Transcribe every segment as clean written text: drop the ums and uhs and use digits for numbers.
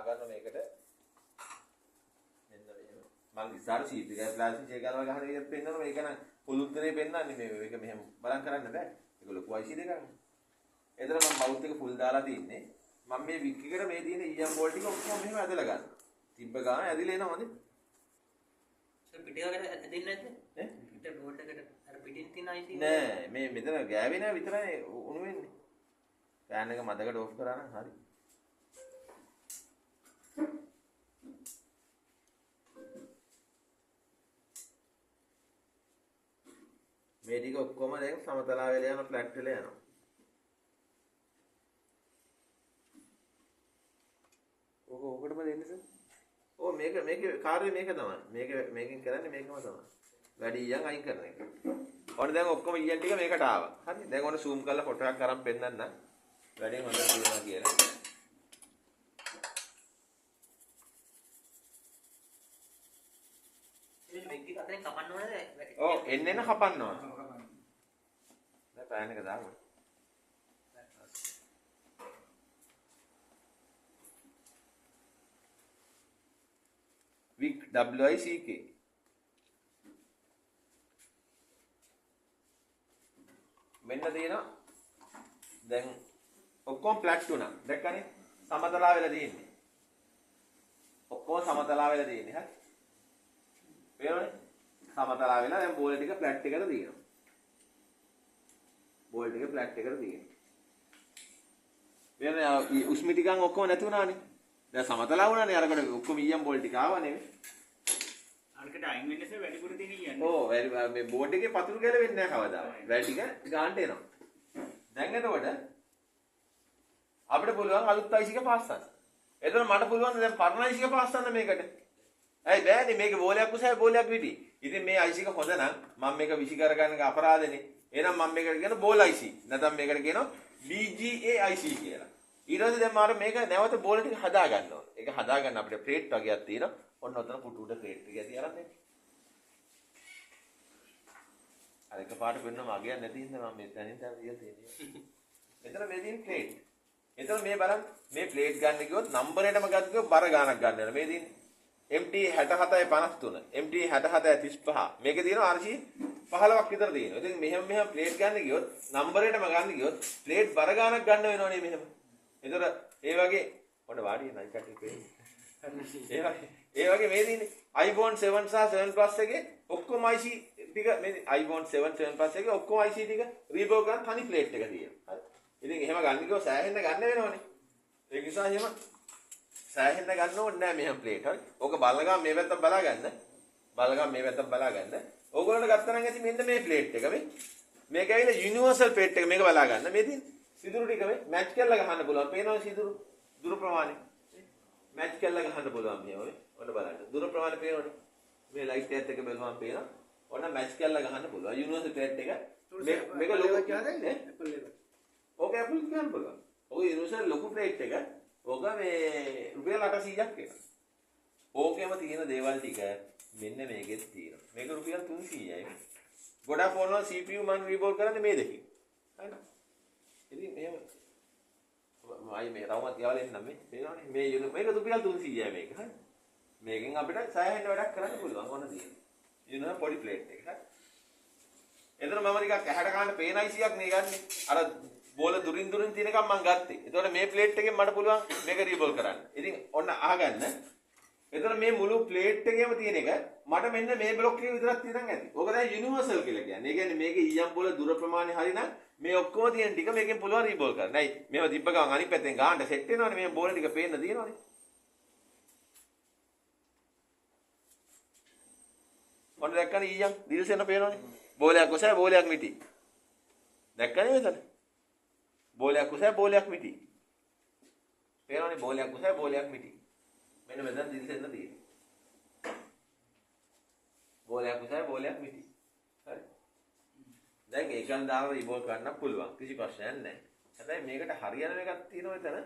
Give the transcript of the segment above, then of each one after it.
ගන්න මේකට මෙන්න මෙහෙම. මම ඉස්සර සීට් එකේ ප්ලාස්ටික් එක ගාලා ගහන විදිහට පෙන්නනවා මේක නම් පුළුත්තරේ පෙන්නන්නේ මේක මෙහෙම බලන් කරන්න බෑ. ඒක ලොකු IC දෙකක්. එතන මම මවුත් එක ෆුල් දාලා තින්නේ. මම මේ වික් එකට මේ තියෙන EM බෝල්ට් ටික ඔක්කොම මෙහෙම ඇදලා ගන්න. තිබ්බ ගාන ඇදිලා එනවා නේද? පිටියකට ඇදින්නේ නැද්ද? ඈ? පිට බෝල්ට් එකට අර පිටින් තියෙන IC නෑ මේ මෙතන ගෑවේ නෑ විතරයි උණු වෙන්නේ. ෆෑන් එක මදකට ඕෆ් කරා නම් හරි. මේ ටික ඔක්කොම දැන් සමතලා වෙලා යන ෆ්ලැට් වෙලා යනවා. ඕකටම දෙන්නේ සර්. ඕ මේකේ කාර්යය මේක තමයි. මේකෙන් කරන්නේ මේකම තමයි. වැඩි ඊයන් අයින් කරන එක. ඔන්න දැන් ඔක්කොම ඊයන් ටික මේකට ආවා. හරි. දැන් ඔන්න zoom කරලා ෆොටෝ එකක් අරන් පෙන්නන්න. වැඩි හොඳට තියෙනවා කියලා. මේක අතරින් කපන්න ඕනද? ඔව් එන්න කපන්න ඕන. දැන් පෑන් එක දාමු. WICK WICK මෙන්න තියෙනවා දැන් ඔක්කොම ෆ්ලැට් වුණා දැක්කනේ සමතලා වෙලා තියෙන්නේ ඔක්කොම සමතලා වෙලා තියෙන්නේ හරි පේනවනේ සමතලා වෙලා දැන් බෝල් ටික ෆ්ලැට් එකට තියෙනවා බෝල් ටික ෆ්ලැට් එකට තියෙනවා වෙන උස්මි ටිකන් ඔක්කොම නැති වුණානේ දැන් සමතලා වුණානේ අරකට ඔක්කොම ඊයම් බෝල් ටික ආවා නෙවෙයි අරකට අයින් වෙන්න ඉස්සෙල්ලා වැඩිපුර තියෙන ඊයන් ඔව් මේ බෝඩ් එකේ පතුරු ගැල වෙන්නේ නැහැ කවදාවත් වැඩි ටික ගන්නට එනවා දැන් එතකොට අපිට පුළුවන් අලුත් IC එක පාස් කරන්න එතන මට පුළුවන් දැන් පරණ IC එක පාස් කරන්න මේකට ඇයි බෑනේ මේක බෝලයක් උසයි බෝලයක් පිටි ඉතින් මේ IC එක හොඳ නම් මම මේක විසි කරගන්න එක අපරාධනේ එහෙනම් මම මේකට කියන බෝල් IC නැත්නම් මේකට කියනවා BGA IC කියලා ඊට පස්සේ දැන් මාර මේක නැවත බෝල ටික හදා ගන්න ඕනේ. ඒක හදා ගන්න අපිට ප්ලේට් වගේක් තියෙනවා. ඔන්න ඔතන පුටු උඩ ප්ලේට් ටික ඇති අරන් දෙන්න. අර එකපාරට වෙන්නම අගයක් නැති හින්දා මම මේ තැනින් තැන තියලා තියෙන්නේ. මෙතන මේ තියෙන ප්ලේට්. එතන මේ බලන්න මේ ප්ලේට් ගන්න කිව්වොත් නම්බරේටම ගන්න කිව්වොත් බර ගාණක් ගන්න වෙනවා. මේ තියෙන්නේ MT 6753 MT 6735 මේකේ තියෙනවා RC 15ක් විතර තියෙනවා. ඉතින් මෙහෙම ප්ලේට් ගන්න කිව්වොත් නම්බරේටම ගන්න කිව්වොත් ප්ලේට් බර ගාණක් ගන්න වෙනවනේ මෙහෙම. එතන ඒ වගේ ඔන්න වාඩි වෙන අයිකට ඒ වගේ මේ දිනේ iPhone 7 සහ 7 Plus එකේ ඔක්කොම IC ටික මේ iPhone 7 7 Plus එකේ ඔක්කොම IC ටික රීබෝ ගන්න තනි ප්ලේට් එක තියෙනවා. හරි. ඉතින් එහෙම ගන්න කිව්ව සෑහෙන්න ගන්න වෙනවනේ. ඒක නිසා එහෙම සෑහෙන්න ගන්න ඕනේ නෑ මෙහෙම ප්ලේට්. හරි. ඕක බලගම මේ පැත්තට බලා ගන්න. බලගම මේ පැත්තට බලා ගන්න. ඕගොල්ලන්ට ගත්තා නම් ඇති මෙන්න මේ ප්ලේට් එක මේ. මේක ඇවිල්ලා යුනිවර්සල් ප්ලේට් එක මේක බලා ගන්න. මේ දින සිදුරු ටික මේ මැච් කරලා ගහන්න පුළුවන්. පේනවද සිදුරු? දුර ප්‍රමාණය. මැච් කරලා ගහන්න පුළුවන් මේ ඔය. ඔන්න බලන්න. දුර ප්‍රමාණය පේනවනේ. මේ ලයිට් එකත් එක්ක බලුවම පේනවා. ඔන්න මැච් කරලා ගහන්න පුළුවන්. යුනිවර්සල් ප්ලේට් එක මේක ලොකු කියන්නේ ඇපල් එක. ඕක ඇපල් කියන්න පුළුවන්. ඔය යුනිවර්සල් ලොකු ප්ලේට් එක ඕක මේ රුපියල් 800ක් එක. ඕකෙම තියෙන දේවල් ටික මෙන්න මේකෙත් තියෙනවා. මේක රුපියල් 300යි. ගොඩක් ෆෝන් වල CPU මම රීබෝල් කරන්නේ මේ දෙකෙන්. හරිද? ඉතින් එහෙම මයි මේ තවමත් යවලා එන්නම් මේ පේනවනේ මේ මේක රුපියල් 300යි මේක හරි මේකෙන් අපිට සෑහෙන වැඩක් කරන්න පුළුවන් ඕන තියෙන ඉතින් පොඩි ප්ලේට් එක හරි එතන මම නිකන් ඇහැට ගන්න පේන IC-ක් නේ ගන්නෙ අර බෝල දුරින් තියෙන එකක් මම ගත්තේ එතකොට මේ ප්ලේට් එකෙන් මට පුළුවන් මේක රීබෝල් කරන්න ඉතින් ඔන්න අහගන්න එතන මේ මුළු ප්ලේට් එකේම තියෙන එක මට මෙන්න මේ බ්ලොක් එක විතරක් තියෙනන් ඇති. ඕක තමයි යුනිවර්සල් කියලා කියන්නේ. ඒ කියන්නේ මේකේ ඊයම් බෝල දුර ප්‍රමාණය හරිනම් මේ ඔක්කොම තියෙන ටික මේකෙන් පුළුවන් රීබෝල් කරන්න. නයි මේව තිබ්බ ගමන් අනිත් පැත්තෙන් ගාන්න සෙට් වෙනවනේ මේ බෝල ටික පේන්න තියෙනවනේ. ඔන්න දැක්කනේ ඊයම් දිල්සෙන පේනවනේ. බෝලයක් ඔසයි බෝලයක් මිටි. දැක්කනේ මෙතන. බෝලයක් ඔසයි බෝලයක් මිටි. පේනවනේ බෝලයක් ඔසයි බෝලයක් මිටි. මෙන්න මෙතන දිල්සෙන්න තියෙන්නේ. බෝලයක් උසයි බෝලයක් මිටි. හරි. දැන් ඒකෙන් දාලා රීබෝල් කරන්න පුළුවන්. කිසි ප්‍රශ්නයක් නැහැ. හැබැයි මේකට හරියන එකක් තියෙනවා එතන.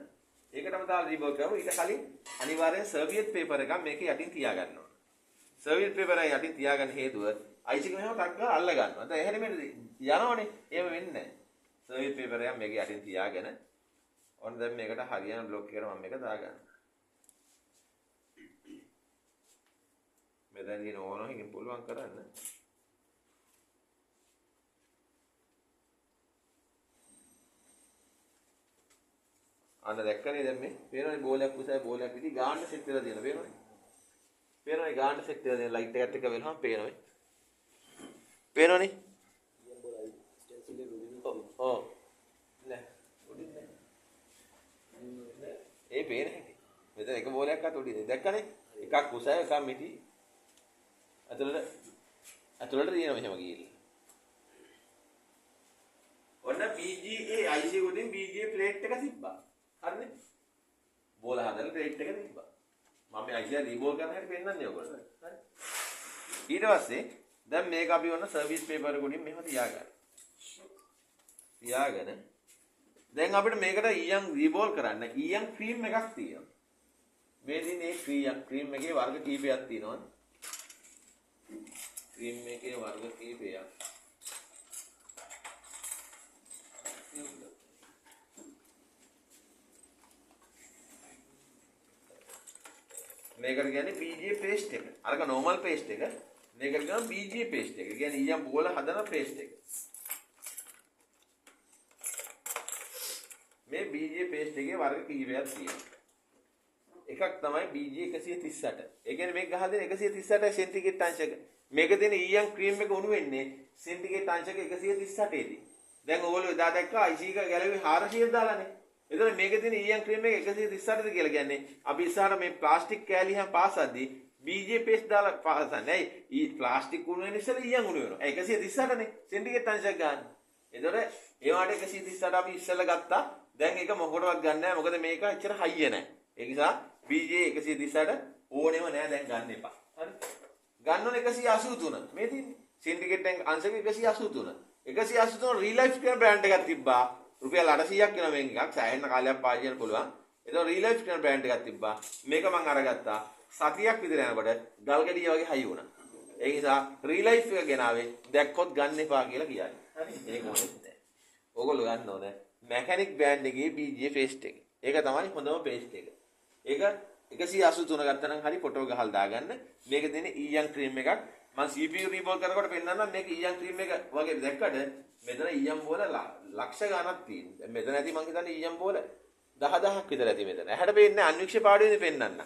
ඒකටම දාලා රීබෝල් කරමු. ඊට කලින් අනිවාර්යෙන් සර්වියට් පේපර් එකක් මේක යටින් තියාගන්න ඕන. සර්වියට් පේපර් එක යටින් තියාගන්න හේතුව අයිස් එක මෙහෙම ටක් ගාලා අල්ල ගන්නවා. දැන් එහෙනම් මේ යනවනේ. එහෙම වෙන්නේ නැහැ. සර්වියට් පේපර් එක මේක යටින් තියාගෙන ඔන්න දැන් මේකට හරියන බ්ලොක් එකට මම මේක දාගන්නවා. මෙතන දින ඕන එකකින් පුළුවන් කරන්න. අන්න දැක්කනේ දැන් මේ පේනවනේ බෝලයක් උසයි බෝලයක් පිටි ගාන්න සෙට් වෙලා තියෙනවා පේනවනේ. පේනවනේ ගාන්න සෙට් වෙලා තියෙන ලයිට් එකත් එක්ක වෙනවම පේනවනේ. පේනවනේ. ඔව්. නෑ. උඩින් නෑ. ඒ පේන හැටි. මෙතන එක බෝලයක් අත උඩින් දැක්කනේ. එකක් උසයි එකක් මිටි. අතුලට තියෙනවා මෙහෙම ගිහිල්ලා. ඔන්න BGA IC උඩින් BGA ප්ලේට් එක තිබ්බා. හරිනේ? බෝල හදලා ප්ලේට් එක තිබ්බා. මම මේ IC රීබෝල් කරන හැටි පෙන්නන්නේ ඔයගොල්ලෝ. හරි. ඊට පස්සේ දැන් මේක අපි ඔන්න සර්විස් පේපර් එක උඩින් මෙහෙම තියාගන්න. තියාගෙන දැන් අපිට මේකට ඊයන් රීබෝල් කරන්න ඊයන් ක්‍රීම් එකක් තියෙනවා. මේ දිනේ ක්‍රීම් එකේ වර්ග කීපයක් තියෙනවා. ක්‍රීම් එකේ වර්ග කීපයක්. මේකට කියන්නේ BGA paste එක. අරක normal paste එක. මේකට කියනවා BGA paste එක. කියන්නේ ඊයන් බෝල හදන paste එක. මේ BGA paste එකේ වර්ග කීපයක් තියෙනවා. එකක් තමයි BGA 138. ඒ කියන්නේ මේක ගහලා දෙන 138 සෙන්ටිග්‍රේඩ් අංශක. මේක දෙන ඊයන් ක්‍රීම් එක උණු වෙන්නේ සෙන්ටිග්‍රේඩ් අංශක 138 දී. දැන් ඕගොල්ලෝ එදා දැක්කා IC එක ගැලවි 400 දාලානේ. එතකොට මේක දෙන ඊයන් ක්‍රීම් එක 138 ද කියලා කියන්නේ අපි ඉස්සරහ මේ ප්ලාස්ටික් කෑලි හැම පාසද්දී BGA paste දාලා පාසන්නේ. ඇයි? ප්ලාස්ටික් උණු වෙන ඉස්සෙල්ලා ඊයන් උණු වෙනවා. 138 නේ සෙන්ටිග්‍රේඩ් අංශක ගන්න. එතකොට ඒ වාට 138 අපි ඉස්සෙල්ලා ගත්තා. දැන් ඒක මොකටවත් ගන්න නැහැ. මොකද මේක ඇත්තට හයිය නැහැ. ඒ නිසා BGA 138 ඕනෙම නෑ දැන් ගන්න එපා. හරි. ගන්න ඕන 183. මේ තියෙන්නේ. සින්ඩිකේට් අංශක 183. 183 රීලයිෆ් කියන බ්‍රෑන්ඩ් එකක් තිබ්බා. රුපියල් 800ක් වෙන මේක එකක්. සෑහෙන කාලයක් පාවිච්චි කරන්න පුළුවන්. ඒක රීලයිෆ් කියන බ්‍රෑන්ඩ් එකක් තිබ්බා. මේක මම අරගත්තා. සතියක් විතර යනකොට ගල් ගෙඩිය වගේ හයි වුණා. ඒ නිසා රීලයිෆ් එක ගෙනාවේ දැක්කොත් ගන්න එපා කියලා කියන්නේ. හරි. ඒක ඕනෙත් නෑ. ඕගොල්ලෝ ගන්න ඕනේ. මැකැනික් බ්‍රෑන්ඩ් එකේ BGA paste එක. ඒක තමයි හොඳම paste එක. ඒක 183 ගත්තා නම් හරි ෆොටෝ ගහලා දාගන්න. මේක දෙන්නේ ඊයන් ක්‍රීම් එකක්. මම CPU රීබෝල් කරනකොට පෙන්නන්නම් මේක ඊයන් ක්‍රීම් එක වගේ දැක්කද මෙතන ඊයන් බෝල ලක්ෂ ගණක් තියෙනවා. දැන් මෙතන ඇති මං හිතන්නේ ඊයන් බෝල 10000ක් විතර ඇති මෙතන. ඇහැට පේන්නේ අන්වික්ෂ පාඩුවේදී පෙන්නන්න.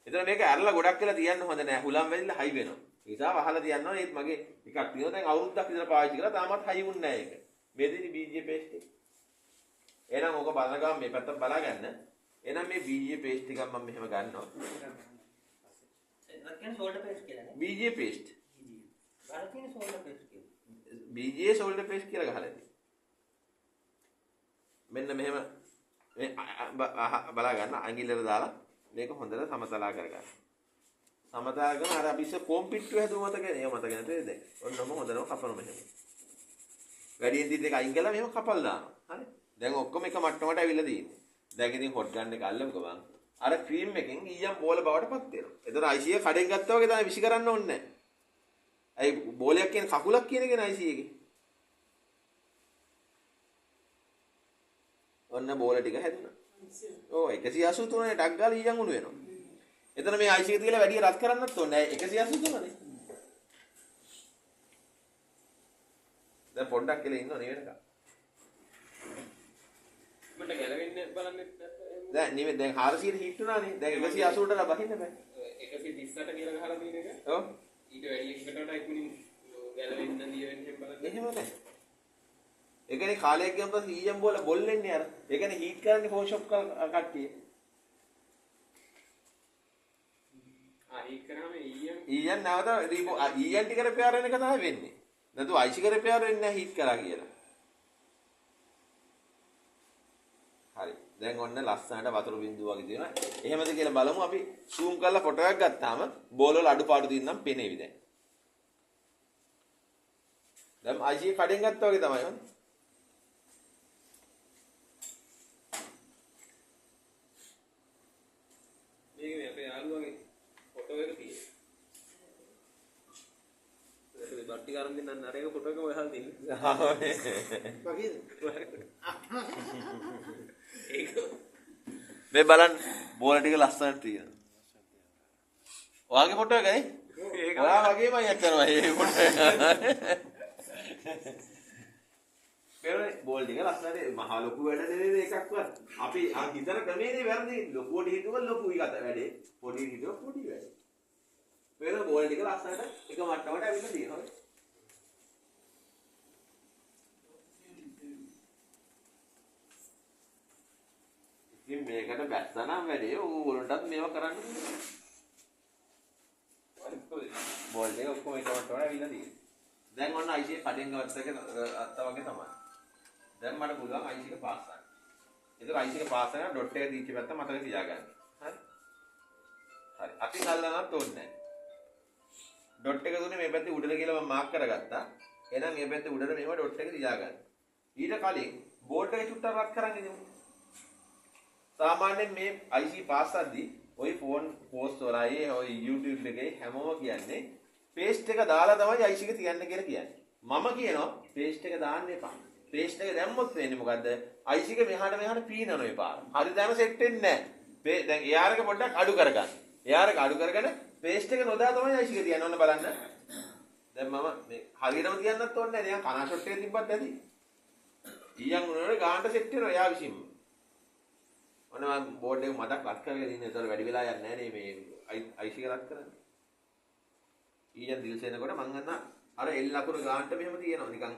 එතන මේක ඇරලා ගොඩක් වෙලා තියන්න හොඳ නෑ. හුලම් වෙලිලා හයි වෙනවා. ඒ නිසා වහලා තියන්න ඕනේ. ඒත් මගේ එකක් තියෙනවා. දැන් අවුරුද්දක් විතර පාවිච්චි කරලා තාමත් හයි වුන්නේ නෑ ඒක. මේ දෙන්නේ BGA paste එක. එහෙනම් ඕක බලන ගමන් මේ පැත්ත බලාගන්න. එහෙනම් මේ BGA paste එකක් මම මෙහෙම ගන්නවා. ඒක කියන්නේ shoulder paste කියලා නේ. BGA paste. ගාලා තියෙන shoulder paste කියලා. BGA shoulder paste කියලා ගහලා තියෙනවා. මෙන්න මෙහෙම මේ බලා ගන්න අඟිල්ලට දාලා මේක හොඳට සමතලා කරගන්න. සමතලා කරන අර අපි ඉස්සෙ කොම්පිට්ටු හැදුව මතකනේ. ඒ මතක නැතේ දැන්. ඔන්නම හොඳටම කපනවා මෙහෙම. වැඩියෙන් දිද්ද එක අයින් කළා මෙහෙම කපල් දානවා. හරි. දැන් ඔක්කොම එක මට්ටමකට ඇවිල්ලා තියෙන්නේ. දැන් ඉතින් හොට් ගන්න එක අල්ලමුකෝ බං. අර ක්‍රීම් එකෙන් ඊයම් බෝල බවට පත් වෙනවා. එතන IC එක කඩෙන් ගත්තා වගේ තමයි විසි කරන්න ඕනේ නැහැ. අයි බෝලයක් කියන කකුලක් කියන එකනේ IC එකේ. ඔන්න බෝල ටික හැදුනා. ඔව් 183 නේ ඩක් ගාලා ඊයම් උණු වෙනවා. එතන මේ IC එක තියලා වැඩි රත් කරන්නත් ඕනේ නැහැ. 183 නේ. දැන් පොඩ්ඩක් කියලා ඉන්නව නේ වෙනකම්. මට ගැලවෙන්න බලන්න දැන් නෙමෙයි දැන් 400 හීට් වුණානේ. දැන් 180ට බහින්න බෑ. 138 කියලා ගහලා තියෙන එක. ඔව්. ඊට වැඩි එකකට වඩා ඉක්මනින් ගැලවෙන්න දිය වෙන්නේ බලන්න. එහෙම නැහැ. ඒ කියන්නේ කාලයක් ගියම පස්සේ ඊයම් බෝල බොල්ලෙන්නේ අර. ඒ කියන්නේ හීට් කරන්නේ ෆෝෂොප් කට්ටිය. හීට් කරාම ඊයන් නැවත ඊයන් ටික රිපෙයාර් වෙන එක තමයි වෙන්නේ. නැතු IC එක රිපෙයාර් වෙන්නේ නැහැ හීට් කරා කියලා. හරි. දැන් ඔන්න ලස්සනට වතුර බින්දුව වගේ තියෙනවා. එහෙමද කියලා බලමු අපි zoom කරලා ෆොටෝ එකක් ගත්තාම බෝල වල අඩුපාඩු තියෙනම් පේනේවි දැන්. දැන් IC කඩෙන් ගත්තා වගේ තමයි වන්නේ. මේක මේ අපේ යාළුවගේ ෆොටෝ එක තියෙනවා. ඒ බට්ටි කරන් දෙන්න අර එක ෆොටෝ එක ඔයාලා තියෙනවා. වගේද? ඒක මේ බලන්න බෝල ටික ලස්සනට තියෙනවා. ඔයාගේ ෆොටෝ එකනේ? ඔයා වගේම යනවා ඒ පොඩ. පෙරේ බෝල් ටික ලස්සනට මහා ලොකු වැඩ නෙවෙයි එකක්වත්. අපි හිතන ක්‍රමේනේ වැරදි. ලොකුවට හිතුවොත් ලොකුයි කත වැඩේ. පොඩි හිතුවොත් පොඩි වැඩේ. පෙරේ බෝල් ටික ලස්සනට එක මට්ටමකට ඇවිල්ලා තියෙනවා. ඉතින් මේකට බැස්සනම් වැඩේ ඕගොල්ලන්ටත් මේව කරන්න බෝල් එක ඔක්කොම එක මට්ටමකට ඇවිල්ලා තියෙනවා. දැන් ඔන්න IC කඩෙන් ගත්ත එක අත්ත වගේ තමයි. දැන් මට පුළුවන් IC එක පාස් කරන්න. ඒක IC එක පාස් කරලා ඩොට් එක දීච්ච පැත්ත මතක තියාගන්න. හරි. හරි. අතින් අල්ලන්නත් ඕනේ නැහැ. ඩොට් එක දුන්නේ මේ පැත්තේ උඩට කියලා මම මාක් කරගත්තා. එහෙනම් මේ පැත්තේ උඩට මෙහෙම ඩොට් එක තියාගන්න. ඊට කලින් බෝඩ් එක චුට්ටක් රත් කරන් ඉමු. සාමාන්‍යයෙන් මේ IC පාස් කරද්දී ওই ෆෝන් පෝස්ට් වලයි ওই YouTube එකේ හැමෝම කියන්නේ පේස්ට් එක දාලා තමයි IC එක තියන්න කියලා කියන්නේ. මම කියනවා පේස්ට් එක දාන්න එපා. පේස්ට් එක දැම්මොත් වෙන්නේ මොකද්ද? IC එක මෙහාට මෙහාට පීනන ඔය පාර. හරි දැන සෙට් වෙන්නේ නැහැ. දැන් AR එක පොඩ්ඩක් අඩු කරගන්න. AR එක අඩු කරගෙන පේස්ට් එක නොදා තමයි IC එක තියන්න ඕන බලන්න. දැන් මම මේ හරියටම තියන්නත් ඕනේ නැහැ. නිකන් කනා ෂොට් එක තිබ්බත් ඇති. ඊයන් උනෝනේ ගානට සෙට් වෙනවා එයා විසින්ම. ඔන්න මම බෝඩ් එක මතක් රත් කරගෙන ඉන්නේ. ඒතර වැඩි වෙලා යන්නේ නැහැ නේ මේ IC එක රත් කරන්නේ. ඊයන් දිල්සෙනකොට මං අන්න අර එල් ලකුණු ගානට මෙහෙම තියෙනවා. නිකන්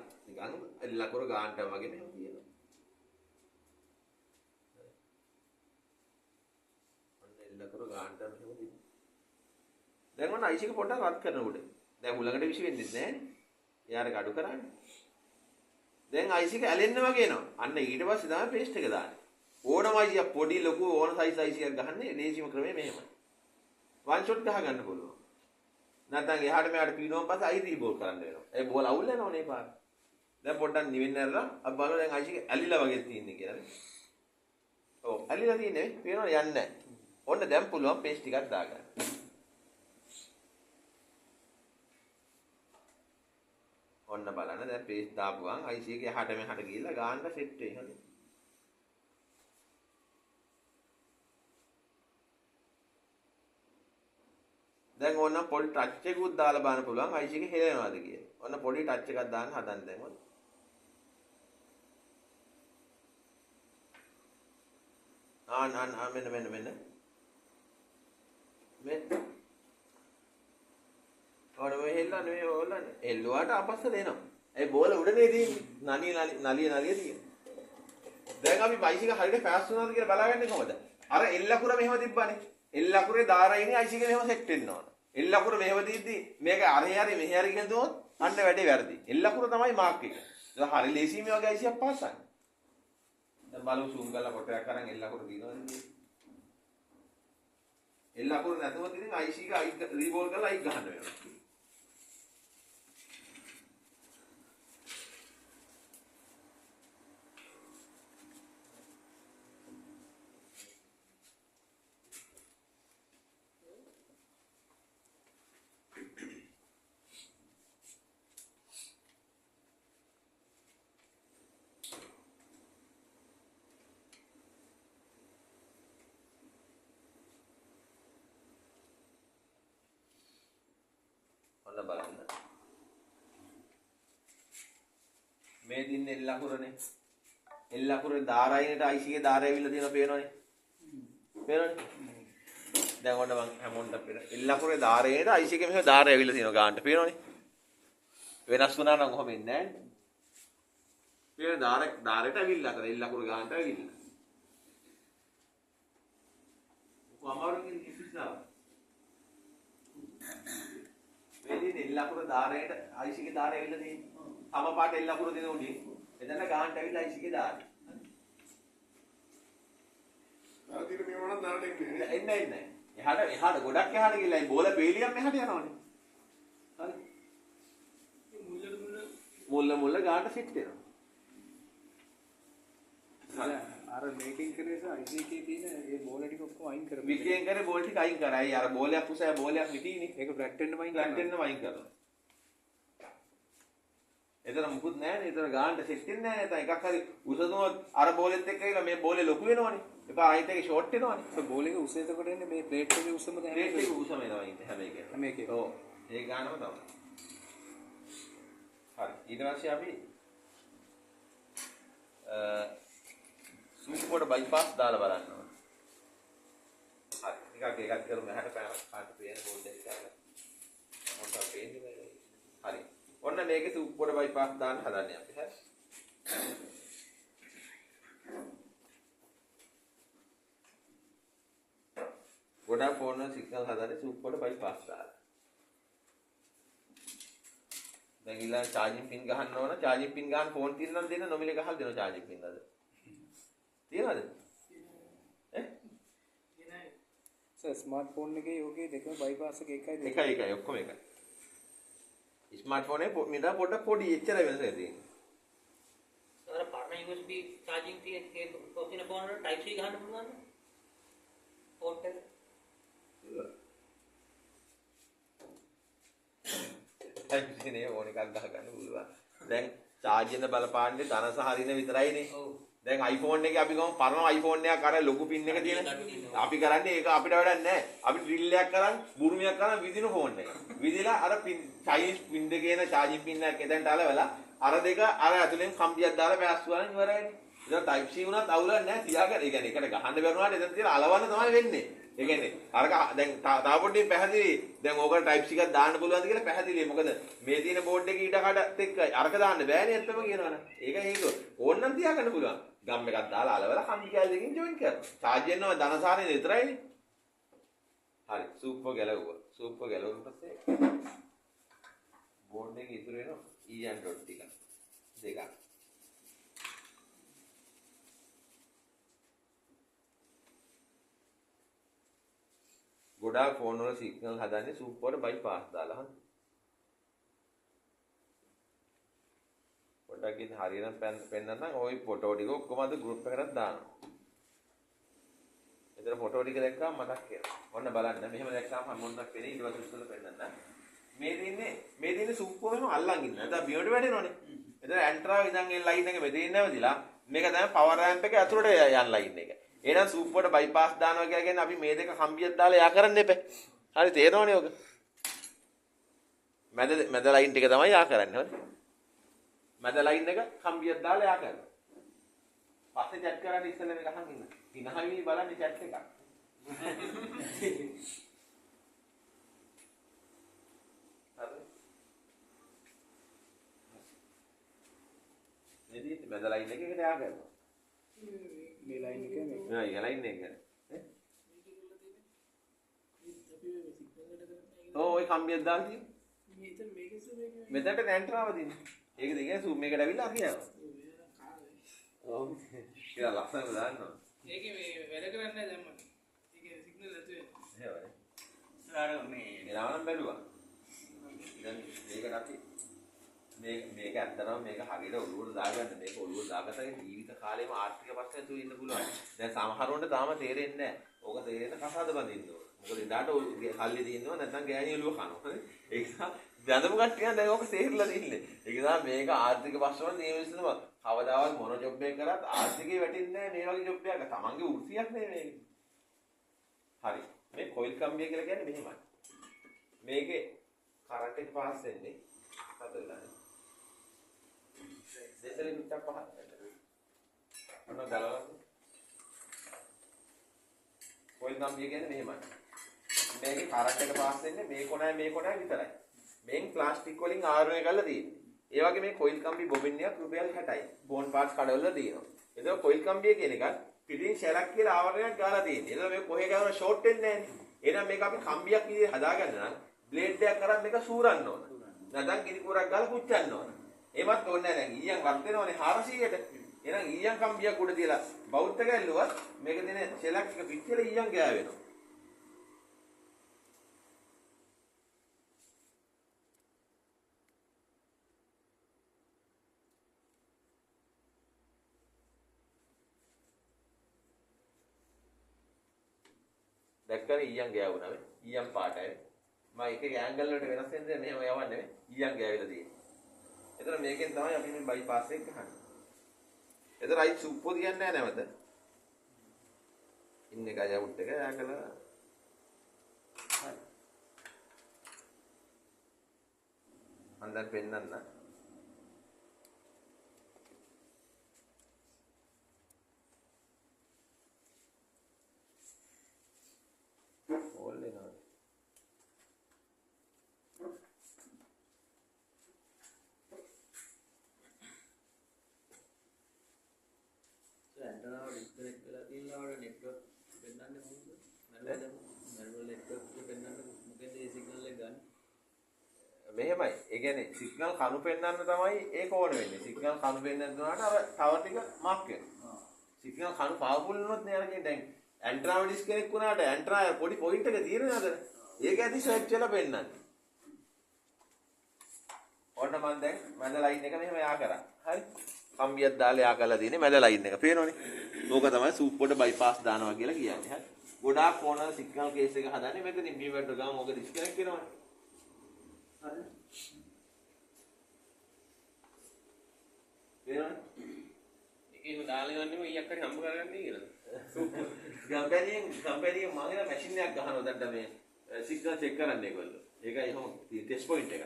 එල් ලකුණු ගානට වගේ මෙහෙම තියෙනවා. ඔන්න එල් ලකුණු ගානට මෙහෙම තියෙනවා. දැන් ඔන්න IC එක පොඩ්ඩක් රත් කරනකොට. දැන් හුලඟට විශ් වෙන්නේ නැහැ නේ. එයාට අඩු කරන්නේ. දැන් IC එක ඇලෙන්න වගේ එනවා. අන්න ඊට පස්සේ තමයි පේස්ට් එක දාන්නේ. ඕනම IC එක පොඩි ලොකු ඕන සයිස් IC එකක් ගහන්නේ ලේසිම ක්‍රමය මෙහෙමයි. වන් ෂොට් ගහ ගන්න පුළුවන්. නැත්නම් එහාට මෙහාට පීනුවන් පස්සේ අයි රීබෝල් කරන්න වෙනවා. ඒ බෝල් අවුල් වෙනවනේ පාර. දැන් පොඩ්ඩක් නිවෙන්න ඇරලා අපි බලමු දැන් IC එක ඇලිලා වගේ තියෙන්නේ කියලා නේ. ඔව් ඇලිලා තියෙන්නේ පේනවද යන්නේ නැහැ. ඔන්න දැන් පුළුවන් පේස්ට් ටිකක් දාගන්න. ඔන්න බලන්න දැන් පේස්ට් දාපු ගමන් IC එක එහාට මෙහාට ගිහිල්ලා ගාන්න සෙට් වෙයි හරි. දැන් ඕන පොඩි ටච් එකකුත් දාලා බලන්න පුළුවන් IC එක හෙලෙනවද කියලා. ඔන්න පොඩි ටච් එකක් දාන්න හදන්න දැන් ඔන්න. මෙන්න. ඔන්න මේ හෙල්ලන්නේ මේ ඕලන්නේ. එල්ලුවාට අපස්සට එනවා. ඒ බෝල උඩනේ තියෙන්නේ. නලිය තියෙන්නේ. දැන් අපි IC එක හරියට ෆාස්ට් වුණාද කියලා බලාගන්නේ කොහොමද? අර එල් ලකුර මෙහෙම තිබ්බනේ. එල් ලකුරේ දාරයිනේ IC එක මෙහෙම සෙට් වෙන්න ඕන. එල් ලකුර මෙහෙම දීද්දි මේක අරේ හරි මෙහෙ හරි කියන දුවොත් අන්න වැඩේ වැරදි. එල් ලකුර තමයි මාක් එක. ඒක හරි ලේසි මේ වගේ IC එකක් පාස්සන්නේ. දැන් බලමු zoom කරලා කොටයක් අරන් එල් ලකුර දිනවද? එල් ලකුර නැතුව ඉතින් IC එක රීබෝල් කරලා අයි ගහන්න වෙනවා. බලන්න මේ දින්නේ එල් ලකුරනේ එල් ලකුරේ ධාරයිනට IC එකේ ධාරය ඇවිල්ලා තියෙනවා පේනවනේ දැන් ඔන්න මම හැමෝටම පේන එල් ලකුරේ ධාරයේට IC එකේ මෙහෙම ධාරය ඇවිල්ලා තියෙනවා ගානට පේනවනේ වෙනස් වුණා නම් කොහොම වෙන්නේ නැහැ නේ ධාරයට ඇවිල්ලා අතර එල් ලකුර ගානට ඇවිල්ලා කොහමරුන් ඉතිස්නා මේ එල් ලකුර ධාරයට IC එකේ ධාරය ඇවිල්ලා තියෙන්නේ. තම පාට එල් ලකුර දෙන උඩින් එතන ගානට ඇවිල්ලා IC එකේ ධාරය. ආදිර මේ වුණා ධාරයට එන්නේ. එහාට ගොඩක් එහාට ගිහලා බෝල පේලියක් මෙහාට යනවනේ. හරි. මුල්ල ගානට සිට් වෙනවා. අර මේකින් කරේ IC එකේ තියෙන ඒ බෝල ටික ඔක්කොම අයින් කරමු. විකෙන් කරේ බෝල් ටික අයින් කරයි. අර බෝලයක් උසයි බෝලයක් විතිනේ. ඒක ෆ්ලැට් වෙන්න වයින් කරනවා. එතන මුකුත් නැහැ නේ. එතන ගානට සෙට් වෙන්නේ නැහැ. නැත්නම් එකක් හරි උස දුනොත් අර බෝලෙත් එක්ක ගිහලා මේ බෝලේ ලොකු වෙනවනේ. එපා අයිත් එකේ ෂෝට් වෙනවනේ. ඒ බෝල එක උස එතකොට එන්නේ මේ ප්ලේට් එකේ උසම දැන් ප්ලේට් එක උසම එනවා ඉතින් හැම එකේම. හැම එකේම. ඔව්. ඒ ගානම තමයි. හරි. ඊට පස්සේ අපි සූප්පුවට බයිපාස් දාලා බලන්න ඕන. හරි. එකක් කරමු එහාට පාට පේන බෝඩ් එක ගන්න. මොකක්ද පේන්නේ? හරි. ඔන්න මේකේ සූප්පුවට බයිපාස් දාන්න හදන්නේ අපි. හරි. ගොඩාක් ෆෝන් වල සිග්නල් හදන්නේ සූප්පුවට බයිපාස් දාලා. දැන් ඊළඟ charging pin ගහන්න ඕන. charging pin ගහන්න ෆෝන් තියෙනනම් දෙන්න නොමිලේ ගහලා දෙනවා charging pin වල. තියනවද? සර් ස්මාර්ට්ෆෝන් එකේ යෝගේ දෙකම බයිපාස් එක එකයි එකයි ඔක්කොම එකයි. ස්මාර්ට්ෆෝන් එකේ මිදා පොඩි එච්චර වෙනසක් තියෙනවා. අර පරණ USB charging තියෙන ෆෝන් වල type C ගහන්න පුළුවන්ද? පෝට් එක. type C නේ ඕන එකක් ගහ ගන්න පුළුවන්. දැන් charge එක බලපාන්නේ ධන සහ ඍණ විතරයිනේ. ඔව්. දැන් iPhone එකේ අපි ගමු පරණ iPhone එකක් අර ලොකු pin එක තියෙන. අපි කරන්නේ ඒක අපිට වැඩක් නැහැ. අපි drill එකක් කරන් බුරුමියක් කරන් විදින phone එක. විදිලා අර pin Chinese pin දෙකේන charging pin එකක් එතනට අලවලා අර දෙක අර ඇතුලෙන් කම්බියක් දාලා පැස්සුවාම ඉවරයිනේ. ඒක type C වුණත් අවුලක් නැහැ තියාගන්න. ඒ කියන්නේ එකට ගහන්න බැරුණාට එතන තියලා අලවන්න තමයි වෙන්නේ. ඒ කියන්නේ අර දැන් තා පොඩ්ඩින් පැහැදිලි. දැන් ඕකට type C එකක් දාන්න පුළුවන්ද කියලා පැහැදිලි. මොකද මේ තියෙන බෝඩ් එකේ ඊට කඩත් එක්ක අරක දාන්න බෑනේ ඇත්තම කියනවනේ. ඒක හේතුව. ඕන්නම් තියාගන්න පුළුවන්. ගම් එකක් දාලා අලවලා කම්බි කැල් දෙකකින් ජොයින් කරනවා. charge වෙනවා ධනසාරේ විතරයිනේ. හරි. සූප්ප ගැලවුවා. සූප්ප ගැලවුවට පස්සේ බෝඩ් එකේ ඉතුරු වෙනවා EN dot ටික. දෙකක්. ගොඩාක් ෆෝන් වල සිග්නල් හදන්නේ සූප්ප වල බයිපාස් දාලා හරි. පොඩ්ඩක් ඉතින් හරියනම් පෙන්නන්න ওই ෆොටෝ ටික ඔක්කොම අද ගෲප් එකකට දානවා. එතන ෆොටෝ ටික දැක්කම මතක් වෙනවා. ඔන්න බලන්න මෙහෙම දැක්කම මොනක් වෙන්නේ ඊට පස්සේ උත්තර පෙන්නන්න. මේ දින්නේ සූප්පුවම අල්ලන් ඉන්න. නැත්නම් බියට වැටෙනවනේ. එතන ඇන්ට්‍රා ඉඳන් ඒ ලයින් එක මෙතනින් නැවතිලා මේක තමයි පවර් රෑම්ප් එක ඇතුළට යන ලයින් එක. එහෙනම් සූප්පුවට බයිපාස් දානවා කියලා කියන්නේ අපි මේ දෙක කම්බියක් දාලා යා කරන්න එපා. හරි තේරෙනවනේ ඔක. මැද ලයින් ටික තමයි යා කරන්නේ. හරි. මැද ලයින් එක කම්බියක් දාලා යා කරනවා. පස්සේ චැට් කරන්න ඉස්සෙල්ලා මේක අහන් ඉන්න. ඉනහවි බලන්නේ චැට් එකක්. හරි. එදිට මැද ලයින් එකකට යා කරනවා. මේ ලයින් එක මේ නෑ ලයින් එක. ඔය කම්බියක් දාලා තියෙන්නේ. මෙතනට ඇන්ට්‍රාව තියෙන්නේ. ඒක දෙකේ සූම් මේකට ඇවිල්ලා අපි යනවා. ඔව්. කියලා ලස්සනට දාන්නවා. ඒකේ මේ වැඩ කරන්නේ නැහැ දැන් මට. ඒකේ සිග්නල් නැතු වෙනවා. එහෙමයි. අර මේ එලාවනම් බැලුවා. දැන් මේකට අපි මේක ඇත්තටම මේක හරියට ඔළුවට දාගන්න මේක ඔළුවට දාගත්තා ජීවිත කාලෙම ආර්ථික ප්‍රශ්න තු ඉන්න පුළුවන්. දැන් සමහරවන්ට තාම තේරෙන්නේ නැහැ. ඕක තේරෙන්න කසාද බඳින්න ඕන. මොකද එදාට කල්ලි දිනනවා නැත්නම් ගෑණි ඔළුව කනවා. හරි? ඒක නිසා දැනම කට්ටිය දැන් ඕක තේරිලා ඉන්නේ. ඒක නිසා මේක ආර්ථික ප්‍රශ්න වල නියමිතව කවදාවත් මොන ජොබ් එක කරත් ආර්ථිකේ වැටෙන්නේ නැහැ මේ වගේ ජොබ් එකක්. තමන්ගේ වෘත්තියක් නේ මේක. හරි. මේ කොයිල් කම්බිය කියලා කියන්නේ මෙහෙමයි. මේකේ කරන්ට් එක පාස් වෙන්නේ හදලා. දෙසලෙ පිටක් පහක් අන්න ගලවලා කොයිල් කම්බිය කියන්නේ මෙහෙමයි. මේකේ කරන්ට් එක පාස් වෙන්නේ මේ කොනයි විතරයි. මේන් ප්ලාස්ටික් වලින් ආවරණය කරලා තියෙන්නේ. ඒ වගේ මේ කොයිල් කම්බි බොබින් එකක් රුපියල් 60යි. බෝන් පාර්ට්ස් කඩවල තියෙනවා. ඒක කොයිල් කම්බිය කියන එකත් පිටින් ෂෙලක් කියලා ආවරණයක් ගාලා තියෙන්නේ. ඒක මේ කොහේ ගාන ෂෝට් වෙන්නේ නැහැ නේ. එහෙනම් මේක අපි කම්බියක් විදිහට හදාගන්න නම් බ්ලේඩ් එකක් කරන් මේක සූරන්න ඕන. නැත්නම් ගිනි කුරක් ගාලා පුච්චන්න ඕන. ඒවත් ඕනේ නැහැ. දැන් ඊයන් වත් වෙනවනේ 400ට. එහෙනම් ඊයන් කම්බියක් උඩ තියලා බෞද්ධ ගැල්ලුවත් මේක දෙන ෂෙලක් එක පිටිලා ඊයන් ගෑවෙනවා. දැක්කනේ ඊයන් ගෑවුණා නේ. ඊයන් පාටයි. මම එකේ ඇන්ගල් වලට වෙනස් වෙන්නේ මෙහෙම යවන්නේ නෙමෙයි. ඊයන් ගෑවිලා තියෙන්නේ. එතන මේකෙන් තමයි අපි මේ බයිපාස් එක ගහන්නේ. එතන අයි සුප්පෝ කියන්නේ නැහැ නැවත. ඉන්නේ ගයවුට් එක ඇඟල. හරි. මම දැන් පෙන්නන්න. ඕල් වෙනවා. ඇන්ටනාව ඩිස්කනෙක්ට් වෙලා තියෙනවා නෙට්වර්ක් පෙන්නන්නේ මොකද? මැනුවල් නෙට්වර්ක් එක පෙන්නන්නේ මොකෙන්ද ඒ සිග්නල් එක ගන්න? මෙහෙමයි. ඒ කියන්නේ සිග්නල් කණු පෙන්වන්න තමයි ඒක ඕන වෙන්නේ. සිග්නල් කණු පෙන්වන්න දුන්නාට අර ටවර් ටික මාක් වෙනවා. සිග්නල් කණු පවර්ෆුල් වුණොත් නේ අර කියන්නේ දැන් ඇන්ටනාව ඩිස්කනෙක්ට් වුණාට ඇන්ටනා පොඩි පොයින්ට් එක තියෙනවද? ඒක ඇති ස්විච් වෙලා පෙන්වන්නේ. ඔන්න මම දැන් මැද ලයින් එක මෙහෙම යා කරා. හරි. කම්බියක් දාලා යා කරලා තියෙන්නේ මැද ලයින් එක. පේනවනේ. ඕක තමයි සූප්පොඩ බයිපාස් දානවා කියලා කියන්නේ. හරි. ගොඩාක් කෝනල් සිග්නල් කේස් එක හදන්නේ මෙතනින් බීවර්ඩ් ගාම ඕක ඩිස්කනෙක්ට් වෙනවනේ. හරි. පේනවනේ. ඒකේම දාලා ගන්නෙම ඊයක් හරි හම්බ කරගන්නේ කියලා. කම්පැනියෙන් මම හිතා මැෂින් එකක් ගහනවා දැන් මේ සිග්නල් චෙක් කරන්න ඒගොල්ලෝ. ඒකයි එහෙම ටෙස්ට් පොයින්ට් එක.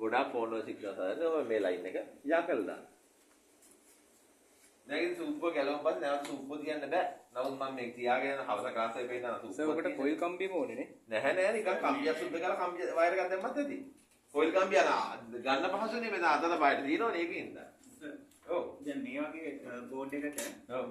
ගොඩාක් ෆෝන් වල සිග්නල් හදනවා මේ ලයින් එක යා කළා. දැන් ඉතින් සූපර් ගැලවුම් පස්සේ නැවත සූපර් කියන්න බෑ. නමුත් මම මේක තියාගෙන යන හවස ක්ලාස් එකේ පෙන්නන සූපර්. සර් ඔකට කොයිල් කම්බියම ඕනේ නේ. නැහැ නිකන් කම්බියක් සුද්ධ කරලා කම්බිය වයර් එකක් දැම්මත් ඇති. කොයිල් කම්බිය ගන්න පහසුනේ මෙතන අතන බයට තියෙනවනේ ඒකින්ද. ඔව්. දැන් මේ වගේ බෝඩ් එකට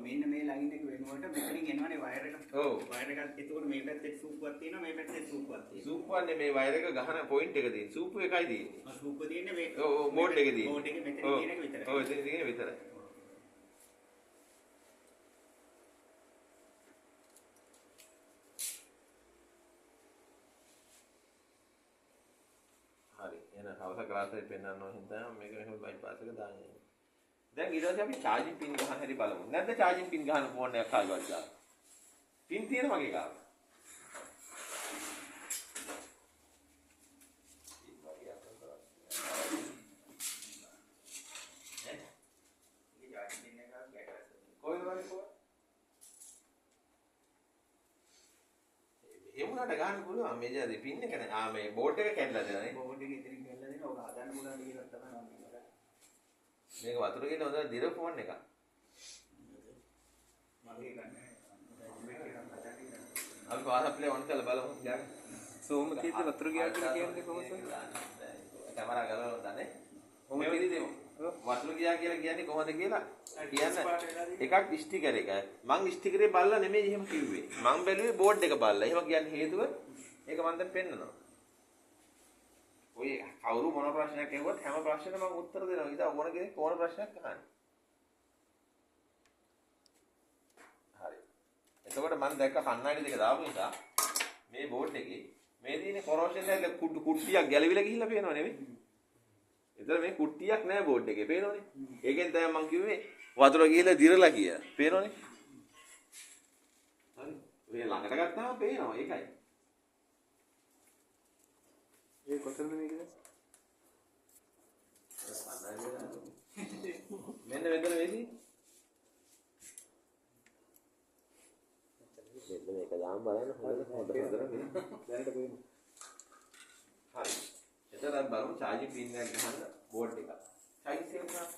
මෙන්න මේ ලයින් එක වෙනුවට මෙතනින් එනවනේ වයර් එක. ඔව්. වයර් එකක් එතකොට මේ පැත්තේ සූපර් තියෙනවා මේ පැත්තේ සූපර් තියෙනවා. සූපර් නේ මේ වයර් එක ගහන පොයින්ට් එක තියෙන්නේ. සූපර් එකයි තියෙන්නේ. සූපර් තියෙන්නේ මේ ඔව් බෝඩ් එකේ තියෙන්නේ. බෝඩ් එකේ මෙතන තියෙන එක විතරයි. ඔව් එතන තියෙන විතරයි. හරි. එහෙනම් හවස ක්ලාස් එකේ පෙන්නන්න ඕන හින්දා මේක මෙහෙම බයිපාස් එක දාන්නේ. දැන් ඊට පස්සේ අපි charging pin ගහන්න හැටි බලමු. නැද්ද charging pin ගහන්න ෆෝන් එකක් කාගේවත් දාලා? pin තියෙන මගේ ගාව. කොහෙද වගේ කොහෙද? ඒ වුණාට ගන්න පුළුවන් මේ ජාති pin එක නේ. මේ බෝඩ් එක කැඩලා දෙනවා නේ. බෝඩ් එකේ ඉතින් ගල්ලා දෙනවා. ඔක හදන්න පුළුවන් කියලා තමයි මම කරන්නේ. මේක වතුර කියන හොඳ දිර ෆෝන් එකක්. මගේ ගන්න. අපි පාස් ප්ලේ ඔන් කරලා බලමු. සෝම කීයද වතුර ගියා කියලා කියන්නේ කොහොමද? කැමරා ගලවලා දාන්නේ. මේ විදිහට දෙමු. වතුර ගියා කියලා කියන්නේ කොහොමද කියලා කියන්න. එකක් ස්ටිකර් එක. මං ස්ටිකරේ බලලා නෙමෙයි එහෙම කිව්වේ. මං බැලුවේ බෝඩ් එක බලලා. එහෙම කියන්නේ හේතුව ඒක මම දැන් පෙන්නනවා. ඔය කවුරු මොන ප්‍රශ්නයක් ඇහුවත් හැම ප්‍රශ්නෙටම මම උත්තර දෙනවා. ඉතින් ඕන කෙනෙක් ඕන ප්‍රශ්නයක් අහන්න. හරි. එතකොට මම දැක්ක කණ්ණාඩි දෙක දාපු නිසා මේ බෝඩ් එකේ මේ තියෙන කොරෝෂන් එක කුට්ටියක් ගැලවිලා ගිහිල්ලා පේනව නෙමෙයි. එතන මේ කුට්ටියක් නෑ බෝඩ් එකේ පේනවනේ. ඒකෙන් තමයි මම කිව්වේ වතුර ගිහිල්ලා දිරලා කියලා. පේනවනේ. හරි. ඔය ළඟට ගත්තාම පේනවා ඒකයි. ඒ කොතනද මේකද? මෙන්න මෙතන වෙදී. මෙන්න මේක දාන්න බලන්න හොඳට දැනට පේනවා. හරි. එතන බලමු charging pin එක ගහන්න බෝඩ් එක. charging pin එක.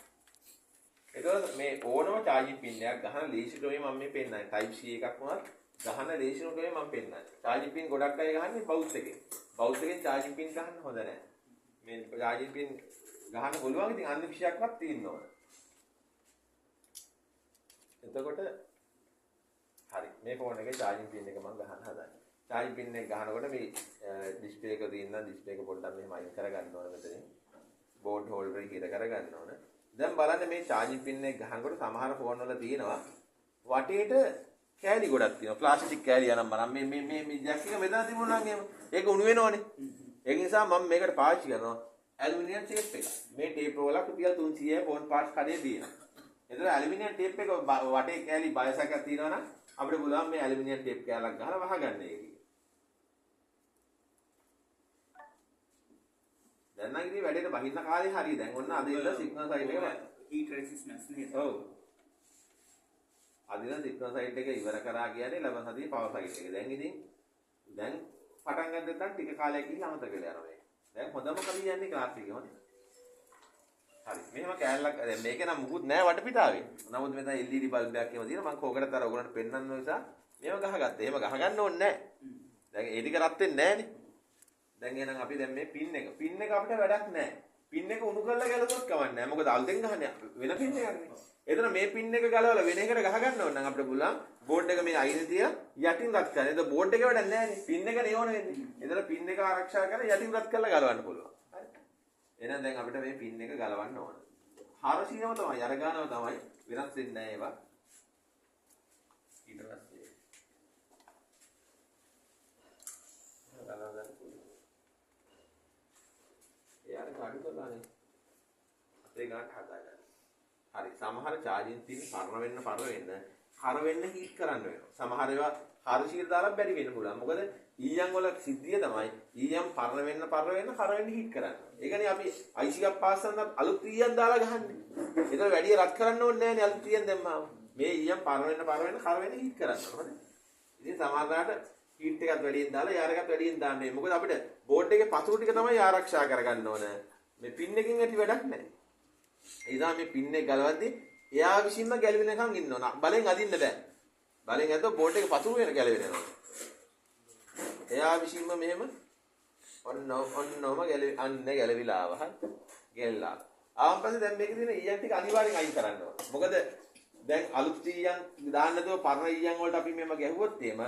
එතකොට මේ ඕනම charging pin එකක් ගහන ලීසි ඩොමේ මම මේ පෙන්නන්නේ. type C එකක් වුණත් ගහන ලීසි ඩොමේ මම පෙන්නන්නේ. charging pin ගොඩක් අය ගහන්නේ බවුස් එකේ. බවුස් එකෙන් charging pin ගහන්න හොඳ නැහැ. මේ charging pin ගහන්න පුළුවන් ඉතින් අන්‍ය විශයක්වත් තියෙන්න ඕන. එතකොට හරි මේ ෆෝන් එකේ charging pin එක මම ගහන්න හදන්නේ. charging pin එක ගහනකොට මේ display එක තියෙන display එක පොඩ්ඩක් මෙහෙම අයින් කරගන්න ඕන මෙතනින්. board holder එක ඉර කරගන්න ඕන. දැන් බලන්න මේ charging pin එක ගහනකොට සමහර ෆෝන් වල තියෙනවා වටේට කෑලි ගොඩක් තියෙනවා. ප්ලාස්ටික් කෑලි යනම් බලන්න මේ ජැක් එක මෙතන තිබුණා නම් එහෙම ඒක උණු වෙනවනේ. ඒක නිසා මම මේකට පාවිච්චි කරනවා ඇලුමිනියම් ටේප් එක. මේ ටේප් වල රුපියල් 300යි ෆෝන් පාස් කඩේ තියෙනවා. එතන ඇලුමිනියම් ටේප් එක වටේ කෑලි බයසක් තියෙනවා නම් අපිට පුළුවන් මේ ඇලුමිනියම් ටේප් කෑල්ලක් ගහලා වහගන්න ඒක. දැන් නම් ඉතින් වැඩේට බහින්න කාලේ හරිය. දැන් ඔන්න අද ඉන්න සිග්නල් සයිට් එක heat resistance නේද? ඔව්. අදින සිග්නල් සයිට් එක ඉවර කරා කියන්නේ ලබන සතියේ පවර් සයිට් එක. දැන් ඉතින් දැන් පටන් ගන්න නැත්නම් ටික කාලයක් ගිහින් අමතක වෙලා යනවා මේක. දැන් හොඳම කලිය යන්නේ ක්ලාස් එකේ හොඳේ. හරි. මෙහෙම කෑල්ලක් දැන් මේකේ නම් මුකුත් නැහැ වටපිටාවේ. නමුත් මෙතන LED බල්බයක් එහෙම තියෙනවා. මම කෝකටතර ඔයගොල්ලන්ට පෙන්වන්න නිසා මේව ගහගත්තා. එහෙම ගහගන්න ඕනේ නැහැ. දැන් ඒ ටික රත් වෙන්නේ නැහනේ. දැන් එහෙනම් අපි දැන් මේ පින් එක අපිට වැඩක් නැහැ. පින් එක උණු කරලා ගැලුවොත් කවන්නේ නැහැ. මොකද අලුතෙන් ගහන්නේ වෙන පින් එකක් නේ. එතන මේ පින් එක ගලවලා වෙන එකකට ගහගන්න ඕන නම් අපිට පුළුවන් බෝඩ් එක මේ අයිනේ තිය යටින් රත් කරන්න. එතන බෝඩ් එක වැඩක් නැහැ නේ. පින් එක නේ ඕන වෙන්නේ. එතන පින් එක ආරක්ෂා කරලා යටින් රත් කරලා ගලවන්න පුළුවන්. හරි. එහෙනම් දැන් අපිට මේ පින් එක ගලවන්න ඕන. හරසිනව තමයි අර ගන්නව තමයි වෙනස් වෙන්නේ නැහැ ඒවා. ඊට පස්සේ ගලවන්න පුළුවන්. එයාට කාඩු කරලානේ. අපේ ගන්න හදාගන්න. හරි සමහර charging pin පරණ වෙන්න හර වෙන්න හීට් කරන්න වෙනවා. සමහර ඒවා හරසියට දාලා බැරි වෙන්න පුළුවන්. මොකද ඊයන් වල සිද්ධිය තමයි ඊයන් පරණ වෙන්න හර වෙන්න හීට් කරන්න. ඒකනේ අපි IC එකක් පාස් කරනත් අලුත් ඊයන් දාලා ගහන්නේ. ඒතර වැඩි රත් කරන්න ඕනේ නැහැ නේ අලුත් ඊයන් දැම්මාම. මේ ඊයන් පරණ වෙන්න හර වෙන්න හීට් කරන්න ඕනේ. ඉතින් සමහරවිට හීට් එකත් වැඩියෙන් දාලා යාර එකත් වැඩියෙන් දාන්නේ. මොකද අපිට බෝඩ් එකේ පතුරු ටික තමයි ආරක්ෂා කරගන්න ඕනේ. මේ පින් එකකින් ඇති වැඩක් නැහැ. ඒ නිසා මේ පින් එක ගලවද්දී එයා විසින්ම ගැලවෙනකන් ඉන්න ඕන. බලෙන් අදින්න බෑ. බලෙන් ඇද්දොත් බෝඩ් එක පතුරු වෙන ගැලවෙනවා. එයා විසින්ම මෙහෙම ඔන්නෝම ගැලවිලා ආවහත් ගෙල්ලා. ආවන් පස්සේ දැන් මේකේ තියෙන ඊයන් ටික අනිවාර්යෙන් අයින් කරන්න ඕන. මොකද දැන් අලුත් ඊයන් දාන්න නැතුව පරණ ඊයන් වලට අපි මෙහෙම ගැහුවොත් එහෙම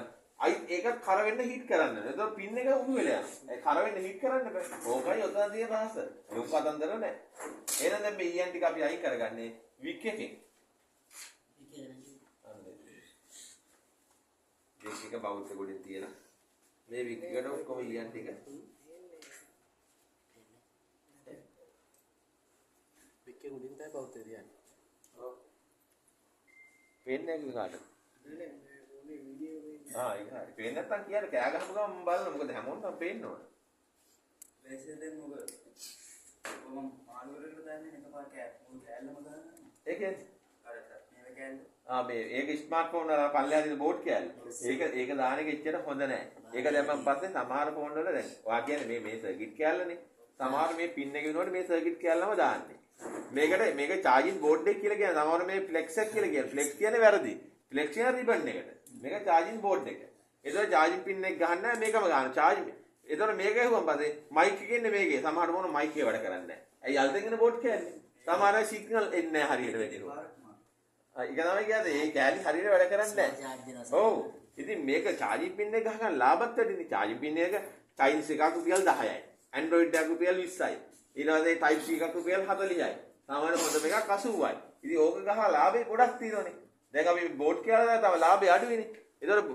ඒකත් කර වෙන්න හීට් කරන්න. එතකොට පින් එක උණු වෙලා යනවා. ඒ කර වෙන්න හීට් කරන්න බෑ. ඕකයි ඔතන තියෙන රහස. ලොකු කතන්දර නැහැ. එහෙනම් දැන් මේ ඊයන් ටික අපි අයින් කරගන්නේ වික් එකෙන්. වික් එක බවුත් ගොඩින් තියලා මේ වික් එකට ඔක්කොම ඊයන් ටික වික් එක උඩින් තමයි බවුත් තියන්නේ. ඔව්. පේන්නේ නැහැ කාටද? ඒක හරි. පේන්නේ නැත්තම් කියන්නේ කෑ ගහපු ගමන් මම බලනවා. මොකද හැමෝටම පේන්න ඕන. ලේසියෙන් දැන් මොකද? මම මාළු වලට දාන්නේ එකපාර කෑල්ලම දානවා. ඒ කියන්නේ අර මේක කෑල්ල. මේක ස්මාර්ට්ෆෝන් වල පල්ලෙහා තියෙන බෝඩ් කෑල්ල. ඒක දාන එක එච්චර හොඳ නැහැ. ඒක දැම්මන් පස්සේ සමහර ෆෝන් වල දැන් ඔයා කියන්නේ මේ සර්කිට් කෑල්ලනේ. සමහර මේ පින් එක වෙනකොට මේ සර්කිට් කෑල්ලම දාන්නේ. මේක charging board එක කියලා කියන්නේ. සමහර මේ flex එක කියලා කියන්නේ. flex කියන්නේ වැරදි. flex කියන ribbon එකට. මේක charging board එක. ඒතකොට charging pin එක ගහන්න මේකම ගන්න. charge. ඒතකොට මේක ඇහුවම පස්සේ mic එකේ ඉන්නේ මේකේ. සමහර මොන mic එක වැඩ කරන්නේ නැහැ. ඇයි අල්ලගෙන ඉන්න board කියන්නේ? සමහර signal එන්නේ නැහැ හරියට වැඩිනවා. ඒක තමයි කියන්නේ. මේ කෑලි හරියට වැඩ කරන්නේ නැහැ. ඔව්. ඉතින් මේක charging pin එක ගහගන්න ලාභත් වැඩිනේ. charging pin එක Chinese එකක් රුපියල් 10යි. Android එකක් රුපියල් 20යි. ඊළඟට Type C එකක් රුපියල් 40යි. සමහර හොඳ එකක් 80යි. ඉතින් ඕක ගහලා ලාභේ ගොඩක් තියෙනවනේ. දැන් අපි බෝඩ් කියලා තව ලාභය අඩුයිනේ. ඒතකොට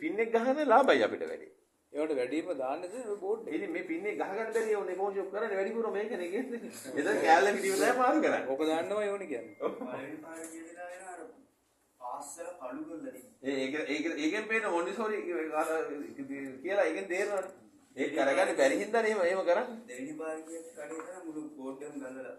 පින් එක ගහන ලාභයි අපිට වැඩි. ඒවට වැඩිම දාන්නද බෝඩ් එක? ඉතින් මේ පින් එක ගහගන්න බැරි ඕනේ ෆෝන් ෂොප් කරන්නේ වැඩිපුර මේකනේ කියන්නේ. එතන කෑල්ල පිටිය තමයි මාරු කරන්නේ. ඕක දාන්නමයි ඕනේ කියන්නේ. පළවෙනි පාර කියලා වෙන අර පාස්සල කළු කරලා තියෙනවා. ඒකෙන් පේන මොන්ටිසෝරි කියලා ඒකෙන් තේරෙනවනේ. ඒක කරගන්න බැරි හින්දා නේ එහෙම කරන්නේ. දෙවෙනි පාර කියන කඩේ තමයි මුළු බෝඩ් එකම ගල්ලලා.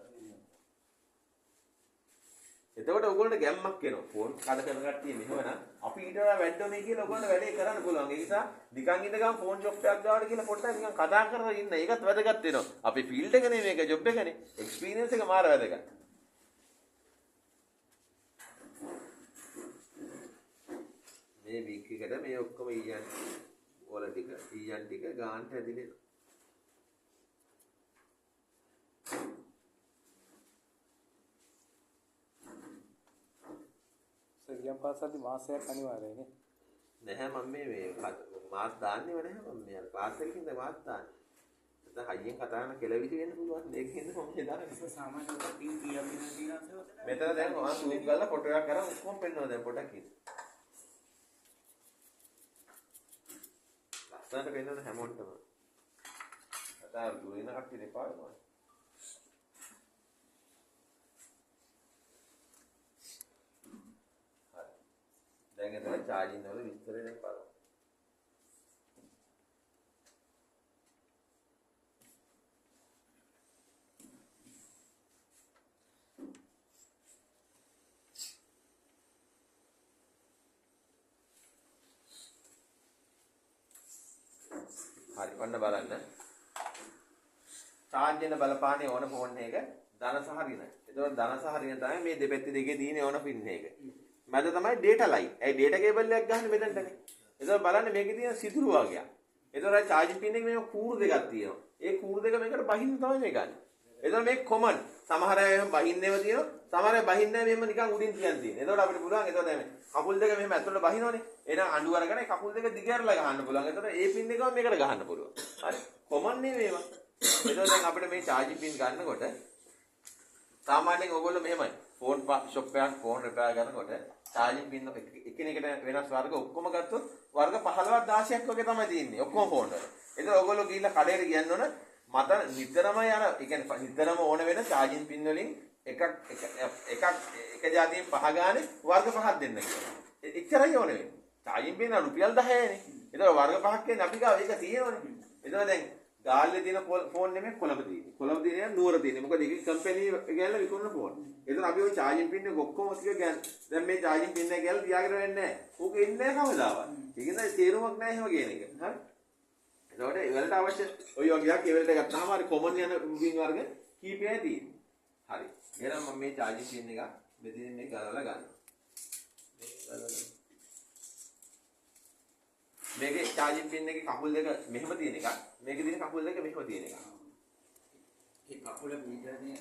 එතකොට ඔයගොල්ලන්ට ගැම්මක් එනවා. ෆෝන් කඩ කරන කට්ටිය මෙහෙමනම් අපි ඊට වඩා වැඩෝනේ කියලා ඔයගොල්ලන්ට වැඩේ කරන්න පුළුවන්. ඒ නිසා නිකන් ඉඳ ගමන් ෆෝන් ෂොප් එකක් ගාවට කියලා පොඩ්ඩක් නිකන් කතා කරලා ඉන්න. ඒකත් වැදගත් වෙනවා. අපි ෆීල්ඩ් එකනේ මේක ජොබ් එකනේ. එක්ස්පීරියන්ස් එක මාර වැදගත්. මේ වීක් එකට මේ ඔක්කොම ඊයන් වල ටික ඊයන් ටික ගාන්ට ඇදිලේ. සරියම් පාසල්දි මාසයක් අනිවාර්යයි නේ. නැහැ මම මේ මාස් දාන්නේව නැහැ මම මේ ක්ලාස් එකකින්ද මාස් දාන්නේ. නැත්නම් හයියෙන් කතා කරන කෙලවිලි වෙන්න පුළුවන්. ඒකෙන්ද මම දාන්නේ. සාමාන්‍ය ටින් කීයක් වෙනවද කියලා මෙතන දැන් මම සූම් කරලා ෆොටෝ එකක් කරන් ඔක්කොම පෙන්නනවා දැන් පොඩක් ඉන්න. ලස්සනට පෙන්නන හැමෝටම. කතා දුරින කට්ටිය දෙපා වෙනවා. දැන් එතන charging වල විස්තරය දැන් බලමු. හරි ඔන්න බලන්න. charge වෙන බලපාන්නේ ඕන ෆෝන් එක ධන සහ ඍණ. ඒතකොට ධන සහ ඍණ තමයි මේ දෙපැත්තේ දෙකේ තියෙන ඕන පින් එක. මැද තමයි data line. ඒ data cable එකක් ගන්න මෙතනටනේ. ඒතකොට බලන්න මේකේ තියෙන සිදුරු වර්ගයක්. ඒතකොට charging pin එකේ මේ කූරු දෙකක් තියෙනවා. ඒ කූරු දෙක මේකට බහින්න තමයි මේ ගන්න. එතකොට මේ common සමහර අය එහෙම බහින්නේව තියෙනවා සමහර අය බහින්නේ මෙහෙම නිකන් උඩින් තියන් තියෙනවා. එතකොට අපිට පුළුවන් එතකොට මේ කකුල් දෙක මෙහෙම ඇතුළට බහිනවනේ. එහෙනම් අඬු අරගෙන කකුල් දෙක දිගහැරලා ගහන්න පුළුවන්. එතකොට ඒ පින් එකම මේකට ගහන්න පුළුවන්. හරි. common නේ මේවා. එතකොට දැන් අපිට මේ charging pin ගන්නකොට සාමාන්‍යයෙන් ඕගොල්ලෝ මෙහෙමයි. ෆෝන් shop එකක් ෆෝන් repair කරනකොට charging pin එකිනෙකට වෙනස් වර්ග ඔක්කොම ගත්තොත් වර්ග 15ක් 16ක් වගේ තමයි තියෙන්නේ. ඔක්කොම ෆෝන් වල. එතකොට ඕගොල්ලෝ ගිහිල්ලා කඩේට කියන්න ඕන මට නිතරම යන ඒ කියන්නේ නිතරම ඕන වෙන charging pin වලින් එක જાතියෙන් පහ ගානේ වර්ග පහක් දෙන්න කියලා. එච්චරයි ඕන වෙන්නේ. charging pin රුපියල් 10යිනේ. ඒතර වර්ග පහක් කියන්නේ අපි ගාව ඒක තියෙනවනේ. එතකොට දැන් ගාල්ලේ තියෙන ෆෝන් නෙමෙයි කොළඹ තියෙන්නේ. කොළඹ තියෙන නුවර තියෙන්නේ. මොකද ඒක කම්පැනි ගෑල්ල විකුණන ෆෝන්. එතන අපි ওই charging pin එක ඔක්කොම ටික ගන්න. දැන් මේ charging pin එක ගෑල්ල තියාගෙන වෙන්නේ නැහැ. ඕක එන්නේ නැහැ කවදාවත්. ඒකෙන්ද තේරුමක් නැහැ එහෙම කියන එක. හරි. එතකොට ඒ වලට අවශ්‍ය ඔය වගේක් ඒ වලට ගත්තාම හරි කොමන් යන රුබින් වර්ග කීපයයි තියෙන්නේ. හරි. එහෙනම් මම මේ charging pin එක මෙතනින් මේ ගලවලා ගන්නවා. මේකේ charging pin එකේ කකුල් දෙක මෙහෙම තියෙන එකක්. මේකේ තියෙන කකුල් දෙක මෙහෙම තියෙන එකක්. ඒ කකුල පිටරදී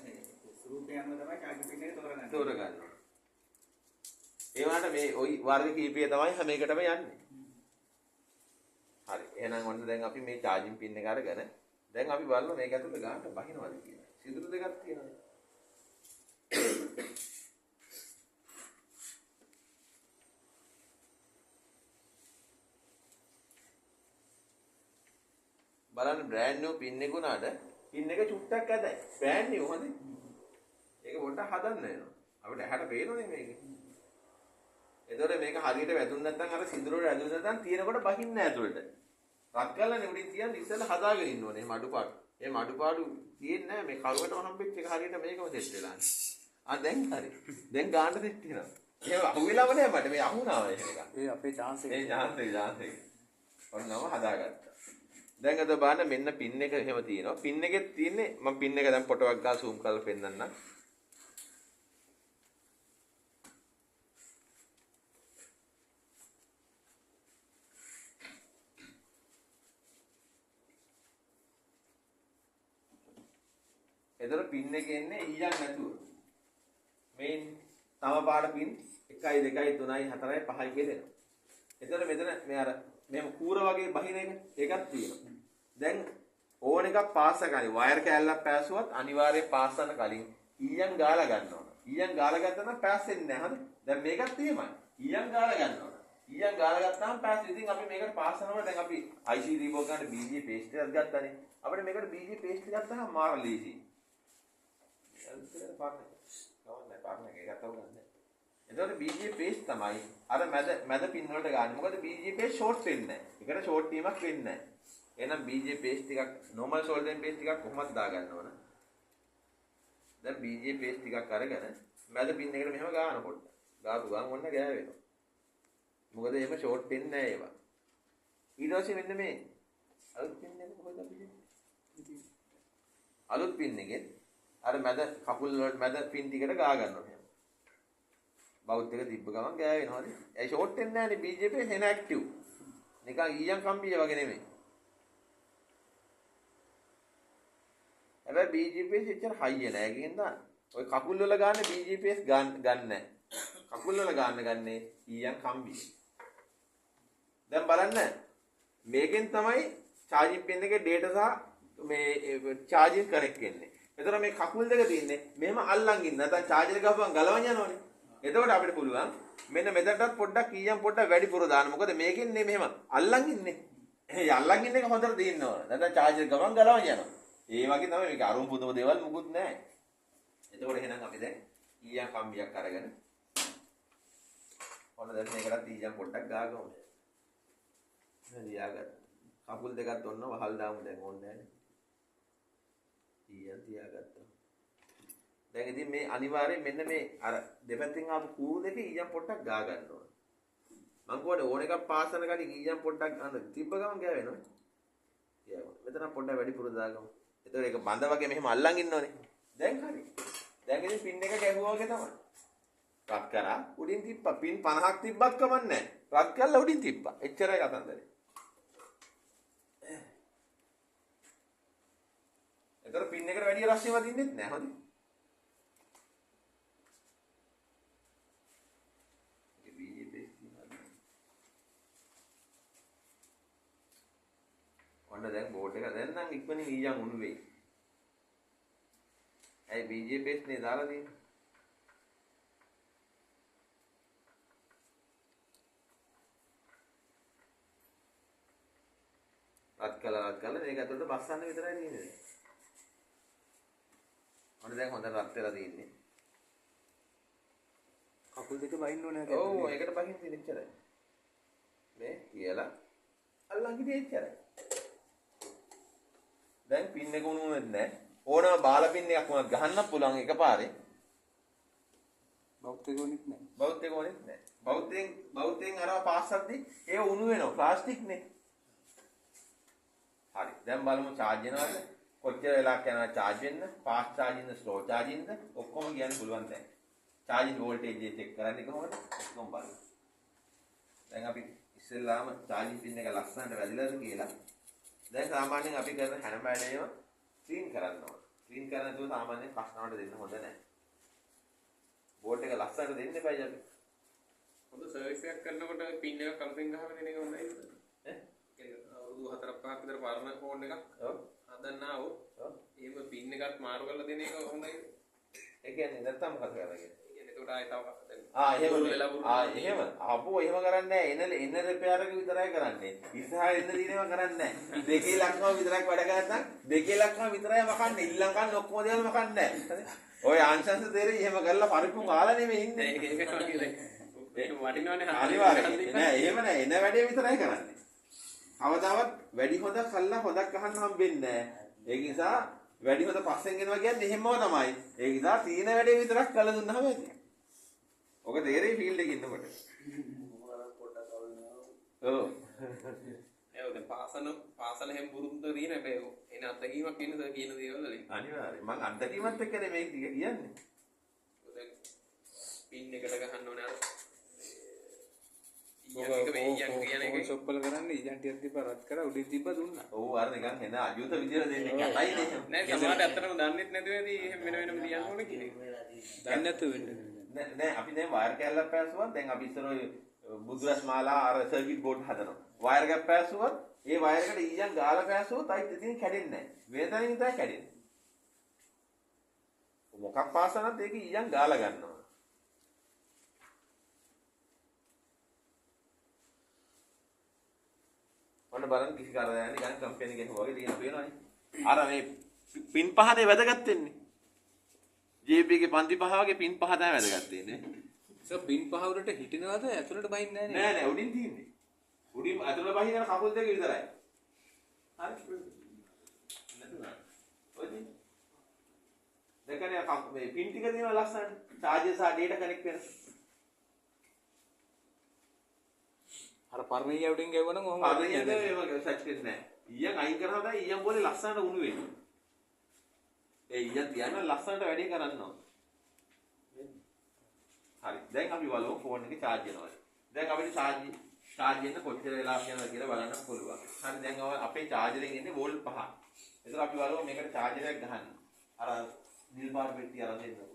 ස්වරූපය අනුව තමයි charging pin එක තෝරගන්නේ. තෝරගන්නවා. ඒ වුණාට මේ ওই වර්ග කීපය තමයි හැම එකටම යන්නේ. හරි. එහෙනම් ඔන්න දැන් අපි මේ charging pin එක අරගෙන දැන් අපි බලමු මේක ඇතුළේ ගානට බහිනවද කියලා. සිදුරු දෙකක් තියෙනවා. බලන්න brand new pin එක උනාට pin එක චුට්ටක් ඇදයි. brand new හොඳේ. ඒක පොඩ්ඩක් හදන්න වෙනවා. අපිට ඇහැට පේනෝනේ මේක. එතකොට මේක හරියට වැදුන් නැත්නම් අර සිදුරු වල ඇදුන් නැත්නම් තියෙනකොට බහින්නේ නැහැ ඇතුළට. රත් කරලානේ උඩින් තියන් ඉස්සෙල්ලා හදාගෙන ඉන්න ඕනේ මේ අඩුපාඩු. මේ අඩුපාඩු තියෙන්නේ නැහැ මේ කරුවටම හම්බෙච්ච එක හරියට මේකම දෙත් වෙලා. දැන් හරි. දැන් ගාන්න දෙත් වෙනවා. ඒක අහුවෙලාම නෑ මට මේ අහුණා ඒක. ඒ අපේ chance එක. ඒ chance එක. ඔන්නම හදාගත්තා. දැන් අද බලන්න මෙන්න පින් එක එහෙම තියෙනවා. පින් එකේ තියෙන්නේ මම පින් එක දැන් ෆොටෝ එකක් ගාලා zoom කරලා පෙන්නන්නම්. එතකොට පින් එකේ ඉන්නේ ඊයන් නැතුව. මේ තම පාඩ පින් 1 2 3 4 5 කියලා දෙනවා. එතකොට මෙතන මේ අර මෙහෙම කූර වගේ බහින එක ඒකක් තියෙනවා. දැන් ඕන එකක් පාස් කරගනි වයර් කෑල්ලක් පැසුවත් අනිවාර්යයෙන් පාස් කරන කලින් ඊයන් ගාලා ගන්න ඕන. ඊයන් ගාලා ගත්තා නම් පාස් වෙන්නේ නැහැ. හරි. දැන් මේකත් එහෙමයි. ඊයන් ගාලා ගන්න ඕන. ඊයන් ගාලා ගත්තාම පාස්. ඉතින් අපි මේකට පාස් කරනකොට දැන් අපි IC රීබෝක් ගන්න BG paste එකක් ගත්තානේ. අපිට මේකට BG paste එකක් ගත්තාම මාර ලීසි. එතකොට BG paste තමයි අර මැද පින් වලට ගන්න. මොකද BG paste short වෙන්නේ නැහැ. ඒකට short වීමක් වෙන්නේ නැහැ. එහෙනම් BG paste ටිකක් normal solvent paste ටිකක් කොහොමද දාගන්න ඕන? දැන් BG paste ටිකක් අරගෙන මැද පින් එකට මෙහෙම ගන්න පොඩ්ඩක්. ගාපු ගමන් ඔන්න ගෑවෙනවා. මොකද එහෙම short වෙන්නේ නැහැ ඒවා. ඊට පස්සේ මෙන්න මේ අලුත් පින් එක කොහොමද අපි අලුත් පින් එකෙන් අර මැද කකුල් වල මැද පින් ටිකට ගා ගන්නවා. බවුත් එක තිබ්බ ගමන් ගෑවෙනවාද? ඒ ෂෝට් වෙන්නේ නැහැනේ BJP එන ඇක්ටිව්. නිකන් ඊයන් කම්බිය වගේ නෙමෙයි. හැබැයි BJP එච්චර හයිය නෑ. ඒකින්ද ඔය කකුල් වල ගන්න BJP ගන්න නැහැ. කකුල් වල ගන්නේ ඊයන් කම්බිය. දැන් බලන්න මේකෙන් තමයි charging pin එකේ data සහ මේ charging connect වෙන්නේ. එතකොට මේ කකුල් දෙක තියෙන්නේ මෙහෙම අල්ලන් ඉන්න. නැත්නම් charger එක ගහපුවම ගලවන්න යනවනේ. එතකොට අපිට පුළුවන් මෙන්න මෙතනටත් පොඩ්ඩක් ඊයන් පොඩ්ඩක් වැඩිපුර දාන්න. මොකද මේකෙන් නේ මෙහෙම අල්ලන් ඉන්නේ. ඒ අල්ලන් ඉන්න එක හොඳට තියෙන්න ඕන. නැත්නම් charger ගමන් ගලවන්න යනවා. ඒ වගේ තමයි මේක අරුම් පුදුම දේවල් මුකුත් නැහැ. එතකොට එහෙනම් අපි දැන් ඊයන් කම්බියක් අරගෙන ඔන්න දැන් මේකටත් ඊයන් පොඩ්ඩක් ගාගමු. දැන් ලියාගත්තා. කකුල් දෙකත් ඔන්න වහල් දාමු දැන් ඕනේ නැහැ. ඊයන් තියාගත්තා. දැන් ඉතින් මේ අනිවාර්යයෙන් මෙන්න මේ අර දෙපැත්තෙන් ආපු කූරු දෙක ඊයන් පොඩ්ඩක් ගා ගන්න ඕන. මං කෝඩේ ඕන එකක් පාස් කරන කලින් ඊයන් පොඩ්ඩක් අන්න තිබ්බ ගමන් ගෑවෙනවා. කියනවා. මෙතන පොඩ්ඩක් වැඩිපුර දාගමු. එතකොට ඒක බඳ වගේ මෙහෙම අල්ලන් ඉන්න ඕනේ. දැන් හරි. දැන් ඉතින් පින් එක ගැහුවා වගේ තමයි. රත් කරා උඩින් තිබ්බා. පින් 50ක් තිබ්බත් කමක් නැහැ. රත් කරලා උඩින් තිබ්බා. එච්චරයි කතන්දරේ. එතකොට පින් එකට වැඩි රස්නේ වදින්නෙත් නැහැ. හොඳයි. ඔන්න දැන් බෝඩ් එක දැන් නම් ඉක්මනින් ඊයන් උණු වෙයි. ඇයි BJPs නේ දාලා තියෙන්නේ? රත් කළා මේක ඇතුළට බස්සන්න විතරයි තියෙන්නේ. ඔන්න දැන් හොඳ රත් වෙලා තියෙන්නේ. කකුල් දෙක බහින්න ඕනේ. ඔව් ඒකට බහින්න තියෙන ඉච්චරයි. මේ කියලා අල්ලන් ගියේ ඉච්චරයි. දැන් පින් එක උණුනෙත් නැහැ. ඕනම බාල පින් එකක් වුණත් ගහන්න පුළුවන් එකපාරේ. බෞද්ධකෝනිත් නැහැ. බෞද්ධකෝනිත් නැහැ. බෞද්ධෙන් අරව පාස්සද්දි ඒව උණු වෙනවා. ප්ලාස්ටික් නේ. හරි. දැන් බලමු charge වෙනවද? කොච්චර වෙලාවක් යනවා charge වෙන්න? fast charging ද slow charging ද? ඔක්කොම කියන්න පුළුවන් දැන්. charging voltage එක check කරන්නේ කොහොමද? ඔක්කොම බලමු. දැන් අපි ඉස්සෙල්ලාම charging pin එක ලස්සනට වැදිලාද කියලා. දැන් සාමාන්‍යයෙන් අපි කරන හැම වැඩේම ක්ලීන් කරන්න ඕන. ක්ලීන් කරන තුන සාමාන්‍යයෙන් කස්ටමර්ට දෙන්න හොඳ නැහැ. බෝඩ් එක ලස්සනට දෙන්න එපා අපි. හොඳ සර්විස් එකක් කරනකොට පින් එක කම්පින් ගහම දෙන එක හොඳයි නේද? අවුරුදු 4-5ක් විතර පරණ ෆෝන් එකක්. ඔව්. හදන්න ආවොත්. ඔව්. එහෙම පින් එකක් මාරු කරලා දෙන එක හොඳයි. ඒ කියන්නේ නැත්තම් මොකද කරන්නේ? කියන්නේ ඒකට ආයෙ තව එහෙම අපෝ එහෙම කරන්නේ නැහැ. එන රිපෙයාර් එක විතරයි කරන්නේ. ඉස්සරහට එන්න දිනේම කරන්නේ නැහැ. 2 ලක්ෂම විතරක් වැඩ කරා නැත්නම් 2 ලක්ෂම විතරයි මකන්නේ. ඊළඟ කන්න ඔක්කොම දේවල් මකන්නේ නැහැ. ඔය ආංශංශ දෙරේ එහෙම කරලා පරිප්පු කාලා නෙමෙයි ඉන්නේ. ඒක වටිනවනේ. අනිවාර්යයෙන් නෑ එහෙම නෑ. එන වැඩේ විතරයි කරන්නේ. අවදාවත් වැඩි හොදක් කල්ලා හොදක් ගහන්න හම්බෙන්නේ නැහැ. ඒ නිසා වැඩි හොද පස්සෙන් එනවා කියන්නේ එහෙමම තමයි. ඒ නිසා තීන වැඩේ විතරක් කළ දුන්නාම ඇති. ඔක තේරෙයි ෆීල්ඩ් එකේ ඉන්නකොට. ඔව්. ඒක දැන් පාසල හැම පුරුද්ද තියෙන හැබැයි එන අත්දැකීමක් වෙන සර් කියන දේවල් වලින්. අනිවාර්යයෙන්. මං අත්දැකීමත් එක්ක නෙමෙයි කියන්නේ. දැන් පින් එකට ගහන්න ඕනේ අර ඔක ෂොප් වල කරන්නේ ඊයන් ටිකක් දීපා රත් කරා උඩින් දීපා දුන්නා. ඔව් අර නිකන් එන අජූත විදියට දෙන්නේ කැතයි නේ. නෑ සමහරට ඇත්තටම දන්නෙත් නැතුව ඇති එහෙම වෙනම තියන්න ඕනේ කියන එක. දන්නේ නැතුව වෙන්නේ. නෑ අපි දැන් වයර් කැල්ලක් පැසුවා. දැන් අපි ඉස්සර ඔය බුදුරස් මාලා අර සර්කිට් බෝඩ් හදනවා. වයර් එකක් පැසුවොත් ඒ වයර් එකට ඊයන් ගාලා පැසුවොත් අයිත් ඉතින් කැඩෙන්නේ නෑ. වේදනින් විතරයි කැඩෙන්නේ. මොකක් පාසනත් ඒක ඊයන් ගාලා ගන්නවා. ඔන්න බලන්න කිසි කරදරයක් නැහැ. නිකන් කම්පැනි එකක වගේ තියෙන පේනවනේ. අර මේ පින් පහනේ වැදගත් වෙන්නේ. JB එකේ පන්ති පහ වගේ පින් පහ තමයි වැදගත් වෙන්නේ. සර් පින් පහ උඩට හිටිනවද ඇතුළට බහින්නේ නැහැ නෑ නෑ උඩින් තියෙන්නේ. උඩින් අතුල බහින කකුල් දෙක විතරයි. හරි. නැතුණා. ඔයදී. දෙකනේ මේ පින් ටික තියෙනවා ලස්සන. charger සහ data connect වෙන. අර පර්ණිය උඩින් ගෙවනනම් ඔහොම පර්ණියද ඒක සෙට් වෙන්නේ නෑ. ඊයන් අයින් කරනවා දැන් ඊයන් බෝලේ ලස්සනට උණු වෙන්නේ. ඒ ඊයන් තියන්න ලස්සනට වැඩේ කරන්න ඕන. හරි. දැන් අපි බලමු ෆෝන් එකේ charge වෙනවා. දැන් අපිට charge වෙන්න කොච්චර වෙලාවක් යනවද කියලා බලන්න පුළුවන්. හරි දැන් අපේ charger එකෙන් එන්නේ වෝල්ට් 5. ඒතර අපි බලමු මේකට charger එකක් ගහන්න. අර නිල් පාට පෙට්ටිය අරන් දෙන්නකො.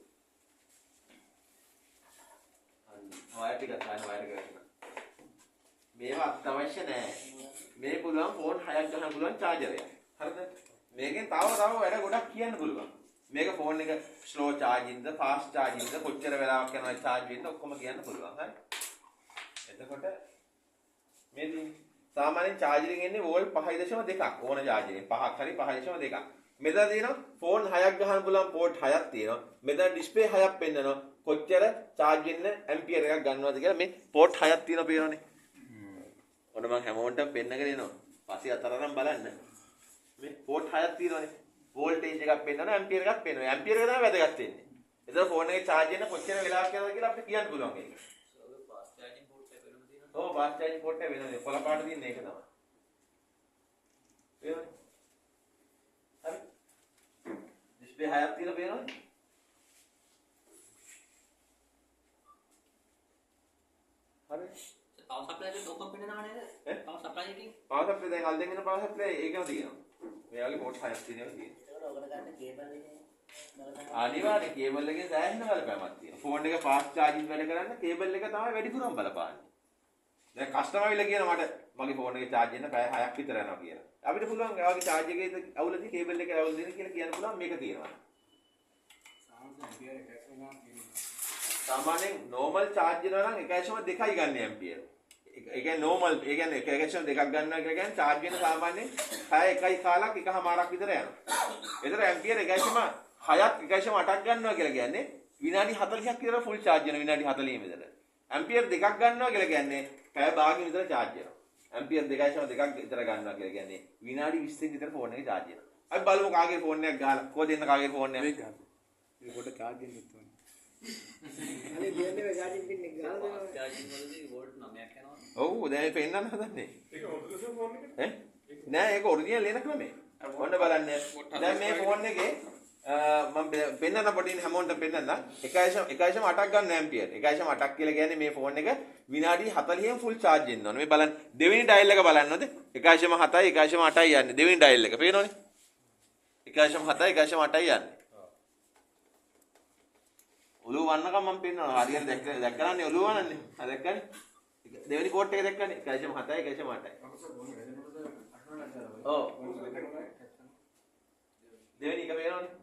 හරි. වයර් ටික ගන්න වයර් එක ගන්න. මේවා අත්‍යවශ්‍ය නෑ. මේ පුළුවන් ෆෝන් 6ක් ගන්න පුළුවන් charger එකක්. හරිද? මේකෙන් තව වැඩ ගොඩක් කියන්න පුළුවන්. මේක ෆෝන් එක slow charging ද fast charging ද කොච්චර වෙලාවක් යනවද charge වෙන්න ඔක්කොම කියන්න පුළුවන්. හරි. එතකොට මේ සාමාන්‍යයෙන් charging එන්නේ වෝල්ට් 5.2ක් ඕන charging එකෙන් 5ක් හරි 5.2ක්. මෙතන තියෙනවා ෆෝන් 6ක් ගහන්න පුළුවන් port 6ක් තියෙනවා. මෙතන display 6ක් පෙන්නනවා. කොච්චර charge වෙන්න ampere එකක් ගන්නවද කියලා මේ port 6ක් තියෙනවා පේනවනේ. ඔන්න මම හැමෝටම පෙන්නගෙන එනවා. පස්සේ අතරනම් බලන්න. මේ port 6ක් තියෙනවනේ. voltage එකක් පෙන්නනවා ampere එකක් පෙන්නනවා. ampere එක තමයි වැදගත් වෙන්නේ. එතන ෆෝන් එකේ charge වෙන්න කොච්චර වෙලාවක් යනවද කියලා අපිට කියන්න පුළුවන් ඒක. fast charging port එක වෙනම තියෙනවා. ඔව් fast charging port එක වෙනම. කොළ පාට තියෙන එක තමයි. හරි. 6ක් තියෙන පේනවද? හරි. power supply එකේ ඔක්කොම පෙන්නනවා නේද? power supply එකකින්. power supply දැන් අල් දෙන්න power supply ඒකම තියෙනවා. මේ වගේ පෝට් 6ක් තියෙනවා තියෙනවා. ඒකට ඔකට ගන්න කේබල් එකේ අනිවාර්යෙන් කේබල් එකේ සෑහෙන බලපෑමක් තියෙනවා. ෆෝන් එක ෆාස්ට් චාර්ජින් වැඩ කරන්න කේබල් එක තමයි වැඩිපුරම බලපාන්නේ. දැන් කස්ටමර් විල කියන මට මගේ ෆෝන් එකේ charge වෙන්න පැය 6ක් විතර යනවා කියලා. අපිට පුළුවන් ඒ වගේ charge එකේ අවුලදී කේබල් එකේ අවුල දෙන්න කියලා කියන්න පුළුවන් මේක තියෙනවා. සාමාන්‍යයෙන් normal charge වෙනවා නම් 1.2යි ගන්න ඇම්පියර්. ඒ කියන්නේ normal ඒ කියන්නේ 1.2ක් ගන්නවා කියලා කියන්නේ charge වෙන සාමාන්‍යයෙන් පැය 1යි කාලක් එකමාරක් විතර යනවා. ඒතර ඇම්පියර් 1.6ක් 1.8ක් ගන්නවා කියලා කියන්නේ විනාඩි 40ක් විතර full charge වෙන විනාඩි 40 විතර. ඇම්පියර් 2ක් ගන්නවා කියලා කියන්නේ පැය භාගෙ විතර charge වෙනවා. ඇම්පියර් 2.2ක් විතර ගන්නවා කියලා කියන්නේ විනාඩි 20කින් විතර ෆෝන් එක charge වෙනවා. අපි බලමු කාගේ ෆෝන් එකක් ගහලා කොහෙද එන්න කාගේ ෆෝන් එකක්. මේක පොඩ charge එකක් තියෙනවා. අනේ දෙන්නේ charging pin එක ගහලා දෙනවා. charging වලදී volt 9ක් යනවා. ඔව් දැන් පෙන්නන්න හදන්නේ. ඒක ඔරිජිනල් ෆෝන් එකද? නෑ ඒක ඔරිජිනල් එන ක්‍රමේ. ඔන්න බලන්න. දැන් මේ ෆෝන් එකේ මම පෙන්නන්න පොඩින් හැමෝටම පෙන්නන්න 1.8ක් ගන්න ඇම්පියර් 1.8ක් කියලා කියන්නේ මේ ෆෝන් එක විනාඩි 40න් ෆුල් charge වෙන්න ඕනේ. මේ බලන්න දෙවෙනි ඩයල් එක බලන්නද 1.7යි 1.8යි යන්නේ දෙවෙනි ඩයල් එක පේනවනේ 1.7යි 1.8යි යන්නේ. ඔළුව වන්නකම් මම පෙන්නනවා හරියට දැක්කනන්නේ ඔළුව වන්නන්නේ. ආ දැක්කනේ දෙවෙනි කෝට් එක දැක්කනේ 1.7යි 1.8යි. ඔව් දෙවෙනි එක පේනවනේ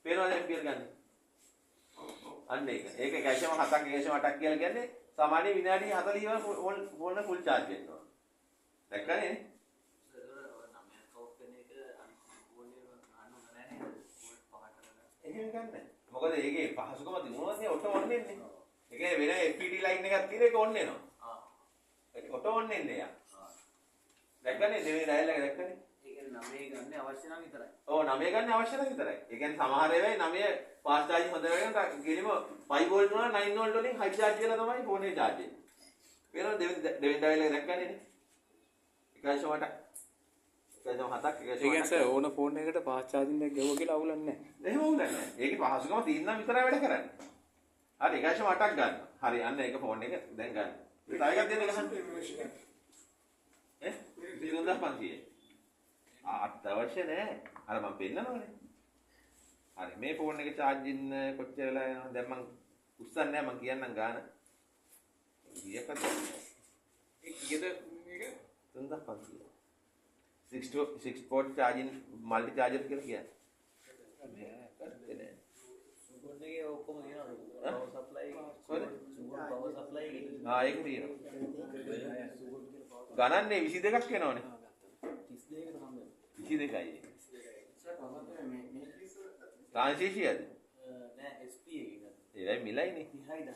පේනවද ඇම්පියර් ගන්න? අන්න ඒක. ඒක 1.7ක් 1.8ක් කියලා කියන්නේ සාමාන්‍ය විනාඩි 40 ෆෝන් ෆුල් charge වෙනවා. දැක්කනේ? එහෙම ගන්න. මොකද ඒකේ පහසුකම දිනුනොත් නේ ඔටෝ ඔන් වෙන්නේ. ඒ කියන්නේ වෙන FPT line එකක් තියෙන එක ඔන් වෙනවා. ඒක ඔටෝ ඔන් වෙන්නේ යා. දැක්කනේ දෙවෙනි ඩයල් එක දැක්කනේ? නමේ ගන්න අවශ්‍ය නම් විතරයි. ඔව් 9 ගන්න අවශ්‍ය නැහැ විතරයි. ඒ කියන්නේ සමහර වෙලාවෙ 9 fast charging හොඳ වෙනකන් ගෙලිම 5 volt වුණා 9 volt වලින් high charge කරලා තමයි ෆෝන් එක charge වෙන්නේ. වෙනද දෙවෙනි ඩයල් එක දැක්කනේ නේ? 1.8ක් 1.7ක් 1.8ක්. ඒ කියන්නේ ඕන ෆෝන් එකකට fast charging එක ගෙවුවා කියලා අවුලක් නැහැ. එහෙම අවුලක් නැහැ. ඒකේ පහසුකම තියෙනවා විතරයි වැඩ කරන්නේ. හරි 1.8ක් ගන්න. හරි අන්න ඒක ෆෝන් එක දැන් ගන්න. තව එකක් දෙන්න ගහන්න. 3500. අත්‍යවශ්‍ය නෑ. අර මම පෙන්නනවනේ. හරි මේ ෆෝන් එකේ charging කොච්චර වෙලා යනවද? දැන් මම උස්සන්නේ නෑ මම කියන්නම් ගාන. කීයකද? කීයද මේක? 3500. 6 port charging multi charger කියලා කියන්නේ. සුගුණේ ඔක්කොම එනවා power supply සුගුණ power supply ඒක තියෙනවා. ගණන්නේ 22ක් වෙනවනේ. 22යි. ට්‍රාන්සිෂියද? නෑ SP එකේ. ඒයි මිලයිනේ. 30යි 10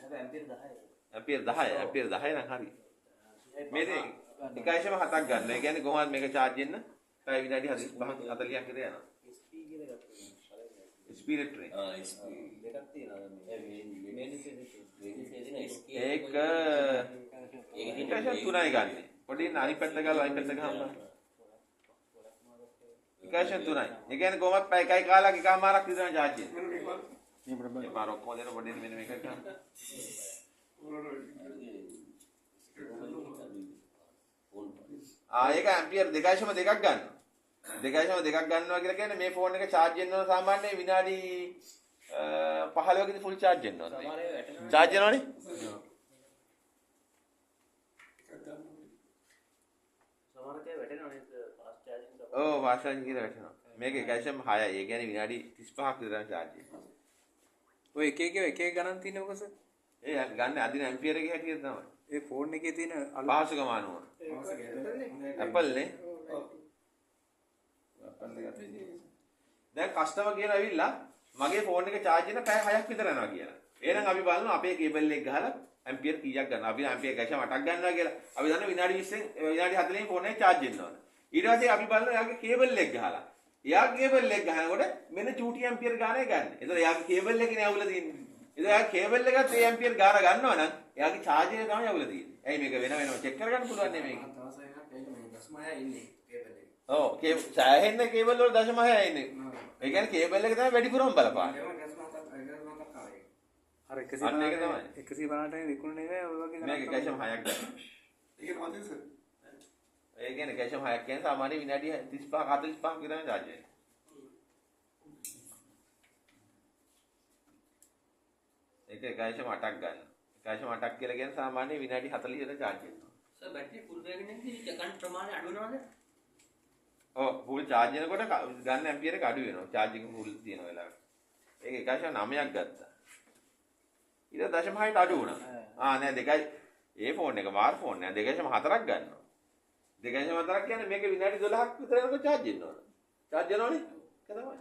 ඇම්පියර් 10 ඇම්පියර් 10 නම් හරි. මේ 1.7ක් ගන්න. ඒ කියන්නේ කොහොමද මේක charge වෙන්න? පැය විනාඩි 45ක් 40ක් විතර යනවා. SP කියලා ගත්තා. Speed train. SP දෙකක් තියෙනවා මේ ඒක 3යි ගන්න. පොඩි අනිත් පැත්ත ගාලා අනිත් පැත්ත ගහන්න. 1.3යි. ඒ කියන්නේ කොහොමද පැය 1යි කාලක් එකමාරක් විතර charge වෙන්නේ. මේ පාර ඔක්කොම දෙන පොඩි මෙන්න මේක ගන්න. ඒක ඇම්පියර් 2.2ක් ගන්න. 2.2ක් ගන්නවා කියලා කියන්නේ මේ ෆෝන් එක charge වෙනවා සාමාන්‍යයෙන් විනාඩි 15කදී full charge වෙනවා. charge වෙනවනේ? සමහරකේ වැටෙනවා නේද fast charging එක. ඔව් fast charging කියලා වැටෙනවා. මේක 1.6යි. ඒ කියන්නේ විනාඩි 35ක් විතර charge වෙනවා. ඔය එක එක ගණන් තියෙනවක සර්? ඒ ගන්න අදින ඇම්පියර් එකේ හැටියට තමයි. ඒ ෆෝන් එකේ තියෙන පහසුකම අනුව. Apple නේ. දැන් කස්ටමර් කියන ඇවිල්ලා මගේ ෆෝන් එක charge වෙන පැය 6ක් විතර යනවා කියලා. එහෙනම් අපි බලනවා අපේ කේබල් එක ගහලා ඇම්පියර් කීයක් ගන්නවා. අපි ඇම්පියර් 1.8ක් ගන්නවා කියලා. අපි දන්නවා විනාඩි 20න් විනාඩි 40න් ෆෝන් එක charge වෙනවා. ඊට පස්සේ අපි බලනවා එයාගේ කේබල් එක ගහලා. එයාගේ කේබල් එක ගහනකොට මෙන්න චූටි ඇම්පියර් ගානේ ගන්න. එතකොට එයාගේ කේබල් එකනේ අවුල තියෙන්නේ. ඉතින් ආ කේබල් එකත් 3 ඇම්පියර් ගාන ගන්නවා නම් එයාගේ charger එක තමයි යවලා තියෙන්නේ. ඇයි මේක වෙනම check කරගන්න පුළුවන් නේ මේක. තවස එකක් ඒක මේ 0.6 ඉන්නේ කේබල් එක. ඔව් සෑහෙන්න කේබල් වල 0.6 ඉන්නේ. ඒ කියන්නේ කේබල් එක තමයි වැඩිපුරම බලපාන්නේ. අර අන්න ඒක තමයි. 150ට විකුණන්නේ නෑ ඔය වගේ මේක කැෂම් 6ක් ගන්න. ඒක මොකද සර්? ඒ කියන්නේ කැෂම් 6ක් කියන්නේ සාමාන්‍ය විනාඩි 35 45ක් විතර charge එක. ඒක කැෂම් 8ක් ගන්න. කැෂම් 8ක් කියලා කියන්නේ සාමාන්‍ය විනාඩි 40 විතර charge එක. සර් බැටරි ෆුල් වෙගෙන ඉන්නේ ගන්න ප්‍රමාණය අඩු වෙනවද? ඔව් full charge වෙනකොට ගන්න ඇම්පියර් එක අඩු වෙනවා. charging full තියෙන වෙලාවට. ඒක කැෂම් 9ක් ගත්තා. ඊට 0.6ට අඩු වුණා. නෑ දෙකයි ඒ ෆෝන් එක මාර් ෆෝන් නෑ 2.4ක් ගන්නවා. 2.4ක් කියන්නේ මේක විනාඩි 12ක් විතර යනකොට charge වෙනවා. charge වෙනවනේ. ඒක තමයි.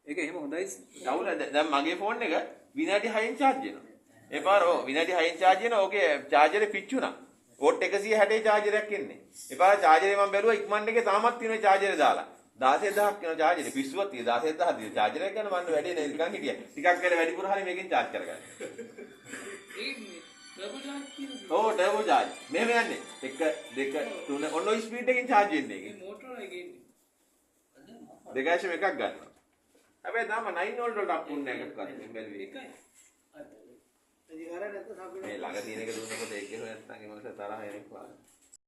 ඒක එහෙම හොඳයි. ඩවුන් දැන් මගේ ෆෝන් එක විනාඩි 6න් charge වෙනවා. ඒ පාර විනාඩි 6න් charge වෙනවා. ඕකේ charger එක පිච්චුණා. වෝට් 160 charger එකක් එන්නේ. ඒ පාර charger එක මම බැලුවා ඉක්මන් එකේ තාමත් තියෙන charger එක දාලා. 16000ක් වෙන charger එක පිස්සුවක් තියෙන 16000 තියෙන charger එක ගන්න මම වැඩේ නෑ නිකන් හිටියා. ටිකක් වෙලා වැඩිපුර හරි මේකෙන් charge කරගන්න. ඔව් ටර්බෝ charge. මෙහෙම යන්නේ. 1 2 3 ඔන්න ඔය ස්පීඩ් එකකින් charge වෙන්නේ ඒකේ. මෝටර එකේ ඉන්නේ. 2.1ක් ගන්නවා. හැබැයි තාම 9 වෝල්ට් වලට අප් වුණේ නැහැ එකක්වත් මේ බැලුවේ. ඉතින් අර නැත්නම් මේ ළඟ තියෙන එක දුන්නකොට ඒක හොය නැත්නම් ඒ මොකද තරහ එන්නේ කොහොමද?